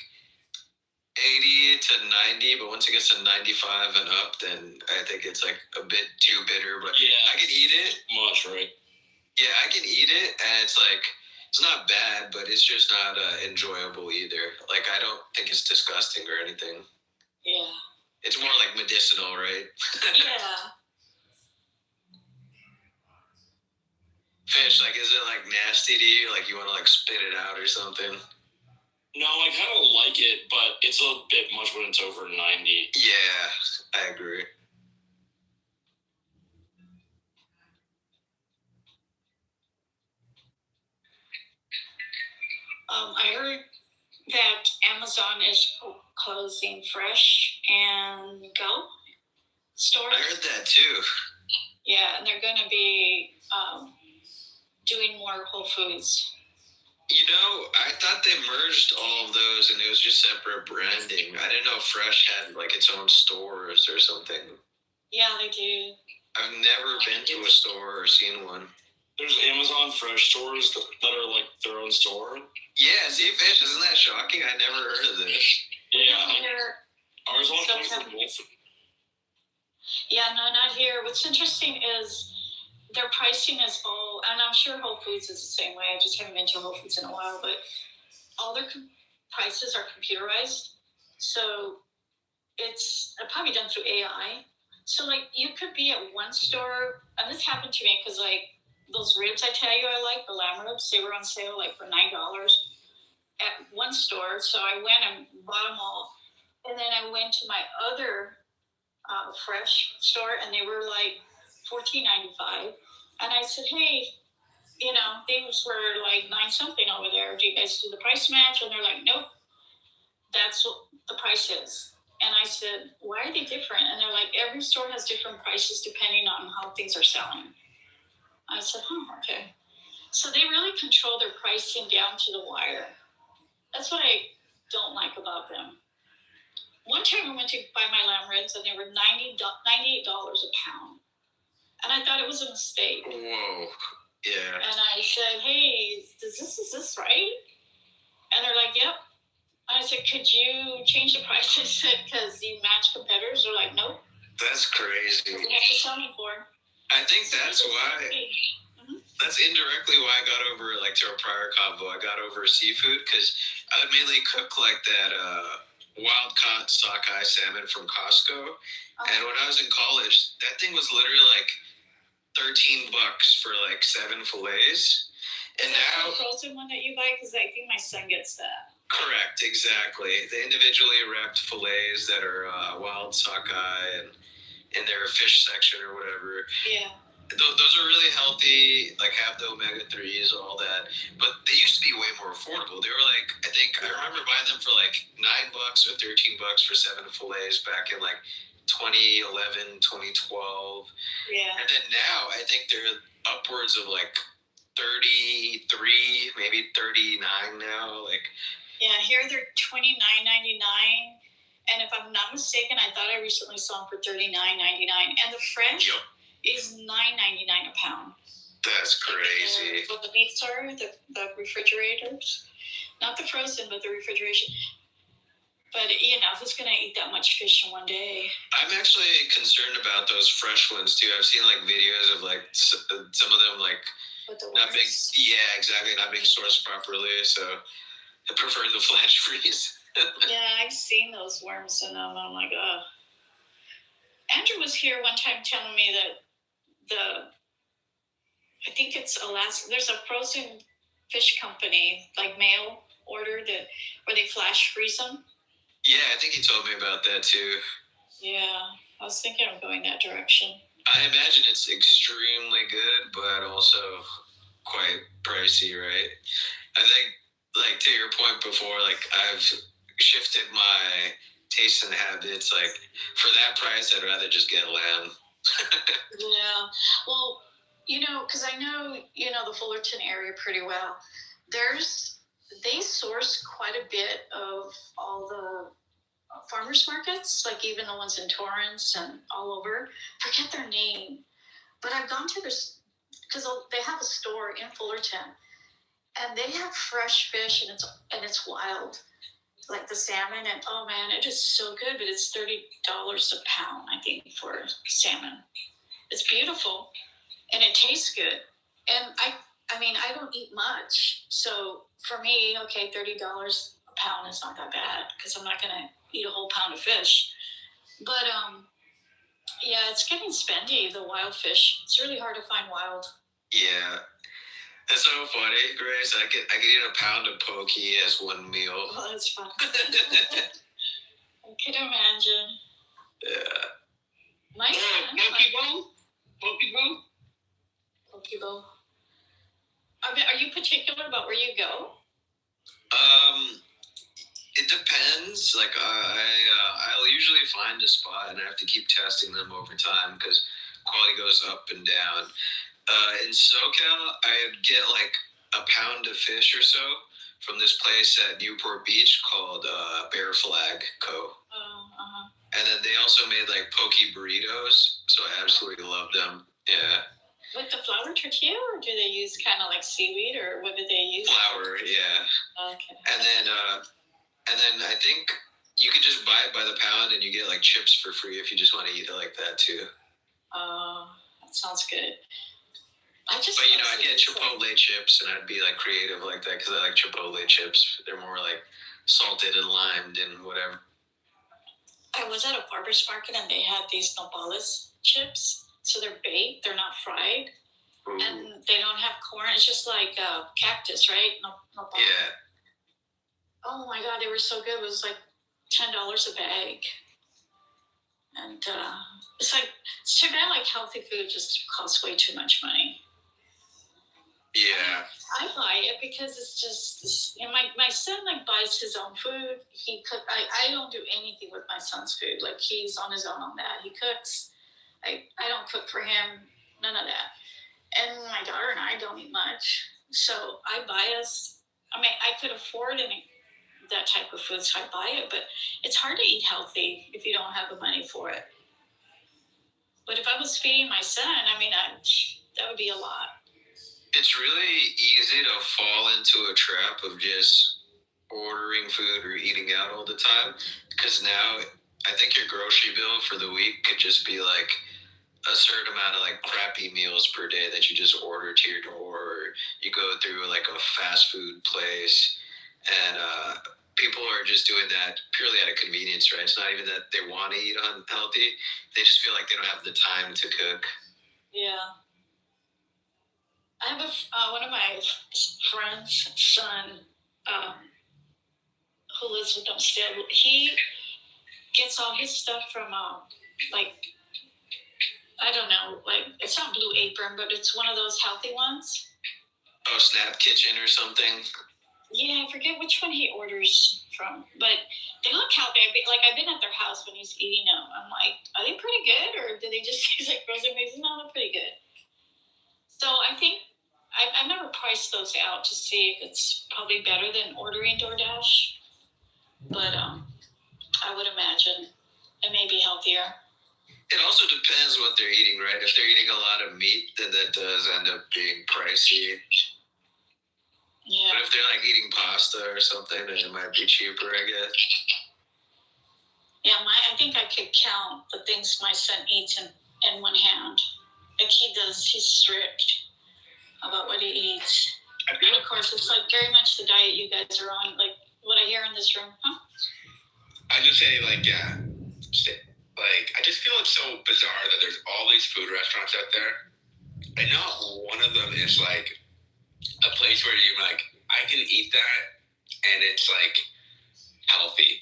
80 to 90, but once it gets to 95 and up, then I think it's like a bit too bitter. But yeah, I can eat it. Much, right? Yeah, I can eat it, and it's like, it's not bad, but it's just not enjoyable either. Like, I don't think it's disgusting or anything. Yeah. It's more like medicinal, right? Yeah. Fish, like, is it like nasty to you? Like, you want to like spit it out or something? No, I kind of like it, but it's a bit much when it's over 90. Yeah, I agree. I heard that Amazon is closing Fresh and Go stores. I heard that too. Yeah, and they're going to be doing more Whole Foods. I thought they merged all of those and it was just separate branding. I didn't know Fresh had like its own stores or something. Yeah, they do. I've never been to a store or seen one. There's Amazon Fresh stores that are like their own store. Yeah, see, Fish, isn't that shocking? I never heard of this. Yeah. Ours all comes from Wolf. Yeah, no, not here. What's interesting is their pricing is all, and I'm sure Whole Foods is the same way. I just haven't been to Whole Foods in a while, but all their prices are computerized. So it's probably done through AI. So like you could be at one store, and this happened to me because like those ribs I tell you I like, the lamb ribs, they were on sale like for $9 at one store. So I went and bought them all. And then I went to my other Fresh store, and they were like $14.95. And I said, hey, things were like $9 something over there. Do you guys do the price match? And they're like, nope, that's what the price is. And I said, why are they different? And they're like, every store has different prices depending on how things are selling. I said, okay. So they really control their pricing down to the wire. That's what I don't like about them. One time I went to buy my lamb ribs and they were $98 a pound. And I thought it was a mistake. Whoa. Yeah. And I said, hey, is this right? And they're like, yep. And I said, could you change the price? I said, because you match competitors. They're like, nope. That's crazy. What do you have to sell me for? I think that's why. That's indirectly why I got over, like, to our prior convo, I got over seafood, because I would mainly cook, like, that wild-caught sockeye salmon from Costco. And when I was in college, that thing was literally, like, $13 for, like, 7 fillets. And now... the frozen one that you buy? Because I think my son gets that. Correct, exactly. The individually wrapped fillets that are wild sockeye and in their fish section or whatever. Yeah. Those are really healthy, like have the omega-3s, all that. But they used to be way more affordable. They were like, I remember buying them for like $9 or $13 for 7 fillets back in like 2011, 2012. Yeah. And then now I think they're upwards of like 33, maybe 39 now. Like, yeah, here they're $29.99. And if I'm not mistaken, I thought I recently saw them for $39.99. And the fresh is $9.99 a pound. That's crazy. What the meats are, the refrigerators. Not the frozen, but the refrigeration. But, you know, who's going to eat that much fish in one day? I'm actually concerned about those fresh ones, too. I've seen, like, videos of, like, some of them, like, not being, yeah, exactly, not being sourced properly. So I prefer the flash freeze. Yeah, I've seen those worms in them. I'm like, oh. Andrew was here one time telling me that I think it's Alaska, there's a frozen fish company, like mail order, where they flash freeze them. Yeah, I think he told me about that too. Yeah, I was thinking of going that direction. I imagine it's extremely good, but also quite pricey, right? I think, like, to your point before, like, I've shifted my taste and habits. Like, for that price, I'd rather just get lamb. Yeah. Well, you know, because I know, you know, the Fullerton area pretty well. They source quite a bit of all the farmers markets, like even the ones in Torrance and all over. Forget their name. But I've gone to this, because they have a store in Fullerton, and they have fresh fish, and it's wild. Like the salmon, and oh man, it is so good, but it's $30 a pound, I think, for salmon. It's beautiful, and it tastes good. And I mean, I don't eat much, so for me, okay, $30 a pound is not that bad, because I'm not gonna eat a whole pound of fish. But yeah, it's getting spendy, the wild fish. It's really hard to find wild. Yeah. That's so funny, Grace. I could eat a pound of pokey as one meal. Oh, that's fun. I could imagine. Yeah. My son, Poke bowl. Are you particular about where you go? It depends. Like, I'll usually find a spot, and I have to keep testing them over time because quality goes up and down. In SoCal, I'd get like a pound of fish or so from this place at Newport Beach called Bear Flag Co. And then they also made like poke burritos, so I absolutely love them. Yeah. With the flour tortilla, or do they use kind of like seaweed, or what do they use? Flour, yeah. Okay. And then I think you can just buy it by the pound, and you get like chips for free if you just want to eat it like that too. Oh, that sounds good. But you know, I get Chipotle chips, and I'd be like creative like that because I like Chipotle chips. They're more like salted and limed and whatever. I was at a farmer's market, and they had these nopales chips. So they're baked, they're not fried. Ooh. And they don't have corn. It's just like cactus, right? Nopal. Yeah. Oh my God, they were so good. It was like $10 a bag. And it's too bad, like, healthy food just costs way too much money. Yeah. I buy it because it's just, you know, my son, like, buys his own food. He cook. I don't do anything with my son's food. Like, he's on his own on that. He cooks. I don't cook for him. None of that. And my daughter and I don't eat much. So I buy us. I mean, I could afford that type of food, so I buy it. But it's hard to eat healthy if you don't have the money for it. But if I was feeding my son, I mean, that would be a lot. It's really easy to fall into a trap of just ordering food or eating out all the time, because now I think your grocery bill for the week could just be like a certain amount of like crappy meals per day that you just order to your door, or you go through like a fast food place, and people are just doing that purely out of convenience, right? It's not even that they want to eat unhealthy; they just feel like they don't have the time to cook. Yeah. I have one of my friends' son who lives with them still. He gets all his stuff from like, I don't know, like it's not Blue Apron, but it's one of those healthy ones. Oh, Snap Kitchen or something. Yeah, I forget which one he orders from, but they look healthy. Like I've been at their house when he's eating them. I'm like, are they pretty good, or do they just taste like frozen meats? No, they're pretty good. So I think I've never priced those out to see if it's probably better than ordering DoorDash, but I would imagine it may be healthier. It also depends what they're eating, right? If they're eating a lot of meat, then that does end up being pricey. Yeah. But if they're like eating pasta or something, then it might be cheaper, I guess. Yeah, I think I could count the things my son eats in one hand. Like he's strict about what he eats. And of course, it's like very much the diet you guys are on, like what I hear in this room. Huh? I just say, like, yeah. Like, I just feel it's so bizarre that there's all these food restaurants out there. And not one of them is, like, a place where you're like, I can eat that and it's, like, healthy.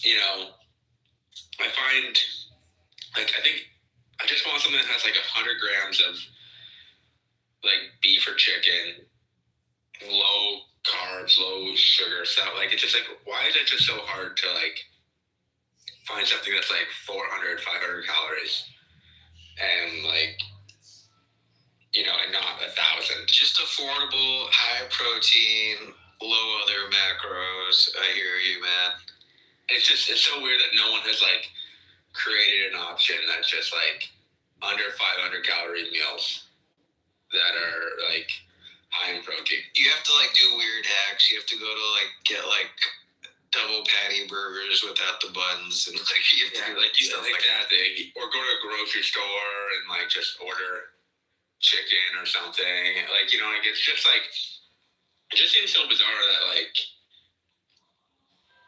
You know? I find, like, I think I just want something that has, like, 100 grams of, like, beef or chicken, low carbs, low sugar stuff. Like, it's just, like, why is it just so hard to, like, find something that's like 400, 500 calories and like, you know, and not 1,000. Just affordable, high protein, low other macros. I hear you, man. It's so weird that no one has like created an option that's just like under 500 calorie meals that are like high in protein. You have to like do weird hacks. You have to go to like get like double patty burgers without the buns, and like you have to do like stuff like that. Or go to a grocery store and like just order chicken or something. Like, you know, like it's just like, it just seems so bizarre that like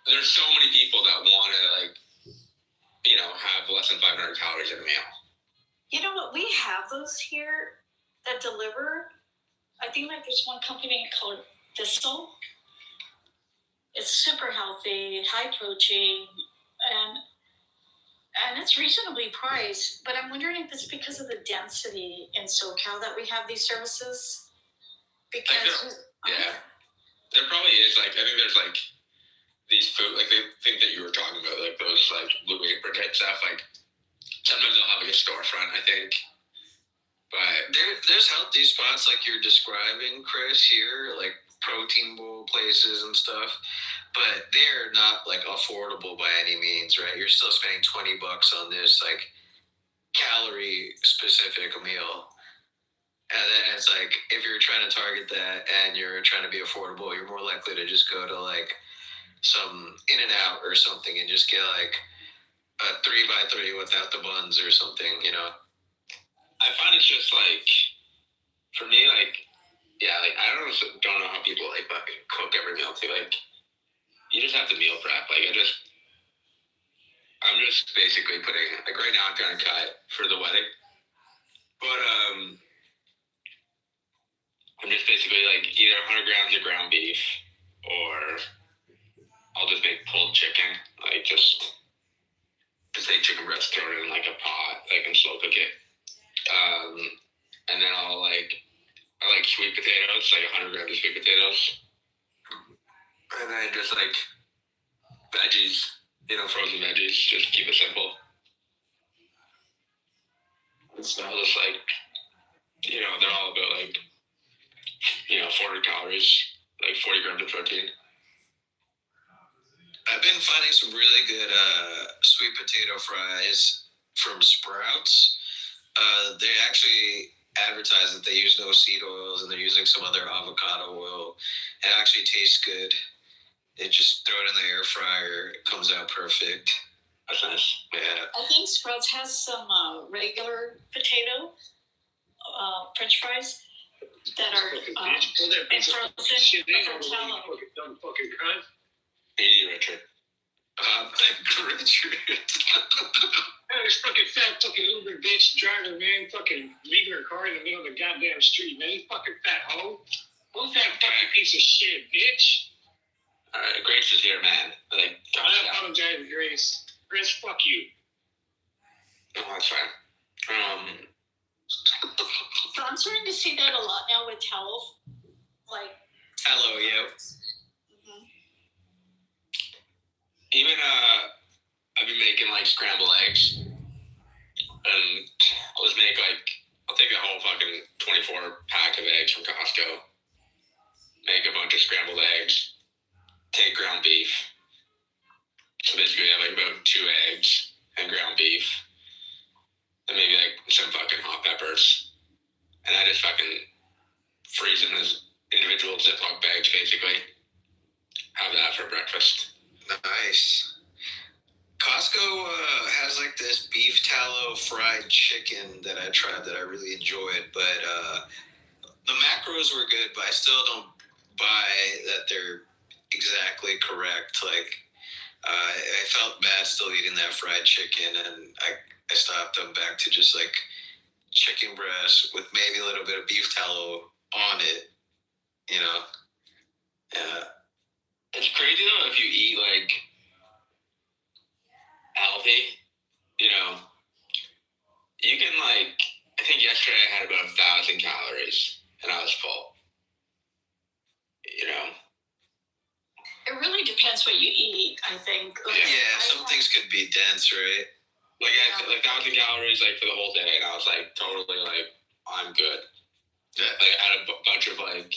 there's so many people that want to like, you know, have less than 500 calories in a meal. You know what? We have those here that deliver. I think like there's one company called Thistle. It's super healthy, high protein, and it's reasonably priced. But I'm wondering if it's because of the density in SoCal that we have these services. Because there probably is. Like, I think there's like these food, like the thing that you were talking about, like those like Blue Apron type stuff. Like sometimes they'll have like a storefront, I think. But there's healthy spots like you're describing, Chris, here, like protein bowl places and stuff, but they're not like affordable by any means, right? You're still spending $20 on this like calorie specific meal, and then it's like if you're trying to target that and you're trying to be affordable, you're more likely to just go to like some In-N-Out or something and just get like a 3x3 without the buns or something, you know. I find it's just like, for me, like, yeah, like I don't know how people like fucking cook every meal too. Like, you just have to meal prep. Like, I'm just basically putting, like, right now I'm trying to cut for the wedding, but I'm just basically like either 100 grams of ground beef or I'll just make pulled chicken, like just say chicken breast, throw it in like a pot, like and slow cook it, and then I like sweet potatoes, like 100 grams of sweet potatoes. And then just like veggies, you know, frozen veggies, just keep it simple. And so I'll just like, you know, they're all about like, you 400 calories, like 40 grams of protein. I've been finding some really good sweet potato fries from Sprouts. They actually advertise that they use no seed oils and they're using some other avocado oil. It actually tastes good. They just throw it in the air fryer. It comes out perfect. That's nice. Yeah. I think Sprouts has some regular potato French fries that are frozen for tallow. Fucking cunt. Easy, Richard. Richard. This fucking fat fucking Uber bitch driver, man, fucking leaving her car in the middle of the goddamn street, man. You fucking fat hoe. Who's that fucking piece of shit, bitch? All right, Grace is here, man. Like, I apologize, Grace. Grace, fuck you. No, that's fine. So I'm starting to see that a lot now with tallow. Like, Hello, yeah. Even I've been making like scrambled eggs, and I'll take a whole fucking 24 pack of eggs from Costco, make a bunch of scrambled eggs, take ground beef. So basically, I have like about 2 eggs and ground beef, and maybe like some fucking hot peppers, and I just fucking freeze them as individual Ziploc bags, basically. Have that for breakfast. Nice. Costco has like this beef tallow fried chicken that I tried that I really enjoyed, but the macros were good, but I still don't buy that they're exactly correct. Like, I felt bad still eating that fried chicken, and I stopped them back to just like chicken breast with maybe a little bit of beef tallow on it, you know? Yeah. It's crazy though if you eat like healthy, you can like, I think yesterday I had about 1,000 calories and I was full. it really depends what you eat, I think. Yeah, some things could be dense, right? Like I had like 1,000 calories like for the whole day, and I was like totally like I'm good. Yeah. Like I had a bunch of like.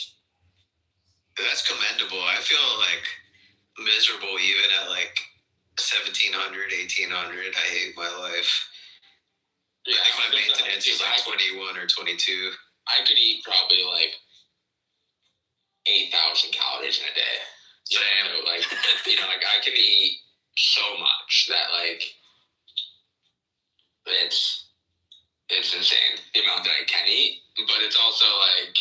That's commendable. I feel like miserable even at like 1,700, 1,800. I hate my life. Yeah, I think my maintenance is like 21 or 22. I could eat probably like 8,000 calories in a day. Same. Like like I can eat so much that like it's insane the amount that I can eat, but it's also like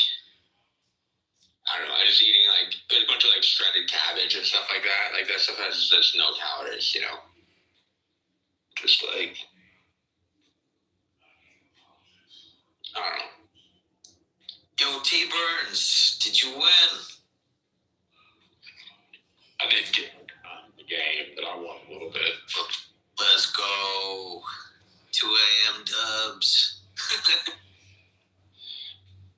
I don't know. I'm just eating like there's a bunch of like shredded cabbage and stuff like that. Like that stuff has just no calories, Just like I don't know. Yo, T Burns, did you win? I didn't get the game, but I won a little bit. Let's go. 2 a.m. dubs.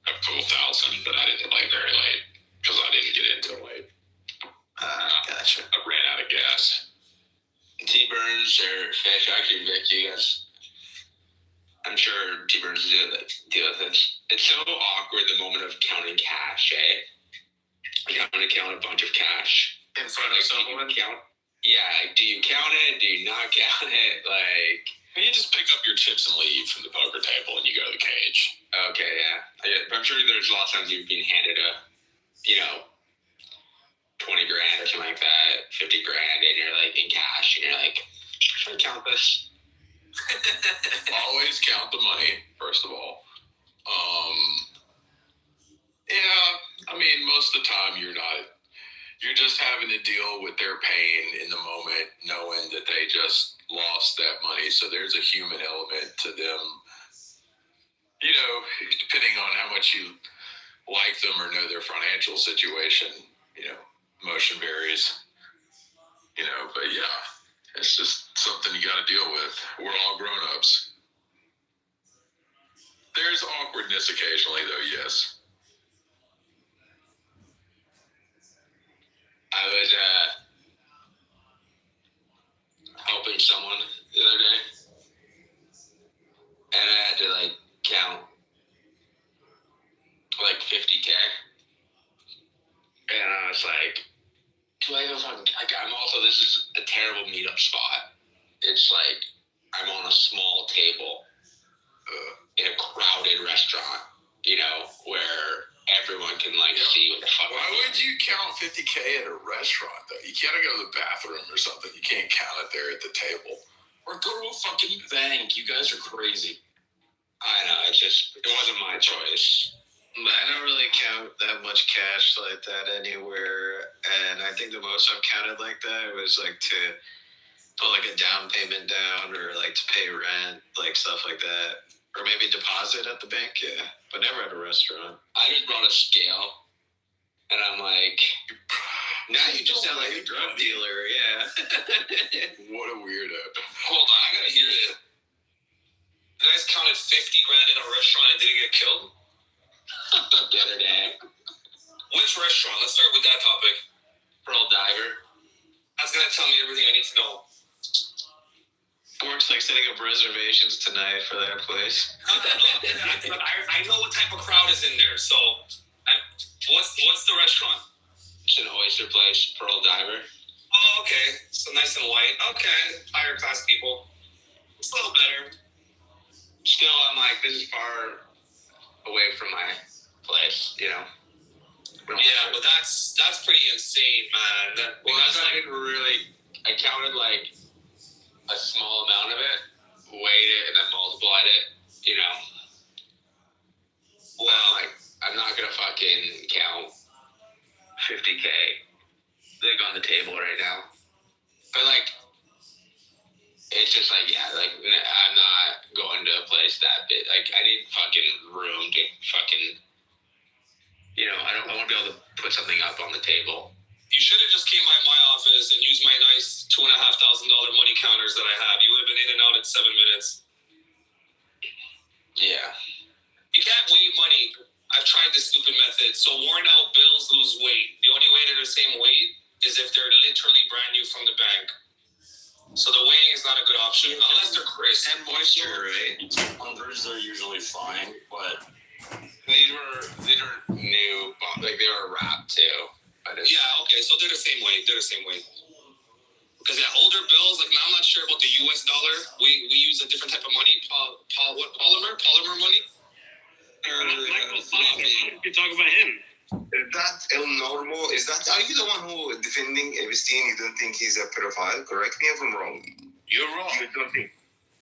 I pulled 1,000, but I didn't play very late because I didn't get in till late. Gotcha. I ran out of gas. T-Burns or Fish, actually, Vic, you guys, I'm sure T-Burns deal with this. It's so awkward the moment of counting cash, eh? Like, I'm going to count a bunch of cash. In front of someone? Do you count it? Do you not count it? Like, you just pick up your chips and leave from the poker table and you go to the cage. Okay, yeah. I'm sure there's a lot of times you've been handed a, 20 grand or something like that, 50 grand, and you're like in cash, and you're like, should I count this? Always count the money, first of all. Yeah, I mean, most of the time you're just having to deal with their pain in the moment, knowing that they just lost that money. So there's a human element to them, depending on how much you like them or know their financial situation, emotion varies, but yeah, it's just something you got to deal with. We're all grown-ups. There's awkwardness occasionally, though, yes. I was helping someone the other day, and I had to count 50K, terrible meetup spot. It's like I'm on a small table in a crowded restaurant, where everyone can see what the fuck. Why would you count 50K at a restaurant though? You can't go to the bathroom or something. You can't count it there at the table. Or go to a fucking bank. You guys are crazy. I know, it wasn't my choice. But I don't really count that much cash like that anywhere. And I think the most I've counted like that was to put a down payment down or to pay rent, stuff like that. Or maybe deposit at the bank, yeah. But never at a restaurant. I just brought a scale, and I'm like, now you just sound like a drug dealer, yeah. What a weirdo. Hold on, I gotta hear it. You guys counted 50 grand in a restaurant and didn't get killed? the other day. Which restaurant? Let's start with that topic. Pearl Diver. That's gonna tell me everything I need to know. Fork's setting up reservations tonight for that place. I know what type of crowd is in there, so what's the restaurant? It's an oyster place, Pearl Diver. Oh, okay. So nice and white. Okay, higher class people. It's a little better. Still, I'm this is far away from my place, Yeah, but that's pretty insane, man. I counted a small amount of it, weighed it, and then multiplied it, Well, I'm not gonna fucking count 50K on the table right now. But it's just I'm not going to a place that big. I need fucking room to fucking, I want to be able to put something up on the table. You should have just came by my office and used my nice $2,500 money counters that I have. You would have been in and out in 7 minutes. Yeah. You can't weigh money. I've tried this stupid method. So worn out bills lose weight. The only way they're the same weight is if they're literally brand new from the bank. So the weighing is not a good option unless they're crisp. And moisture, right? 200s are usually fine, but these were new, they were wrapped too. Yeah, okay, so they're the same weight. Because older bills, now I'm not sure about the US dollar. We use a different type of money. Polymer money? Michael Foster, you talk about him. That El Normo, are you the one who defending Epstein? You don't think he's a pedophile? Correct me if I'm wrong. You're wrong. You don't think?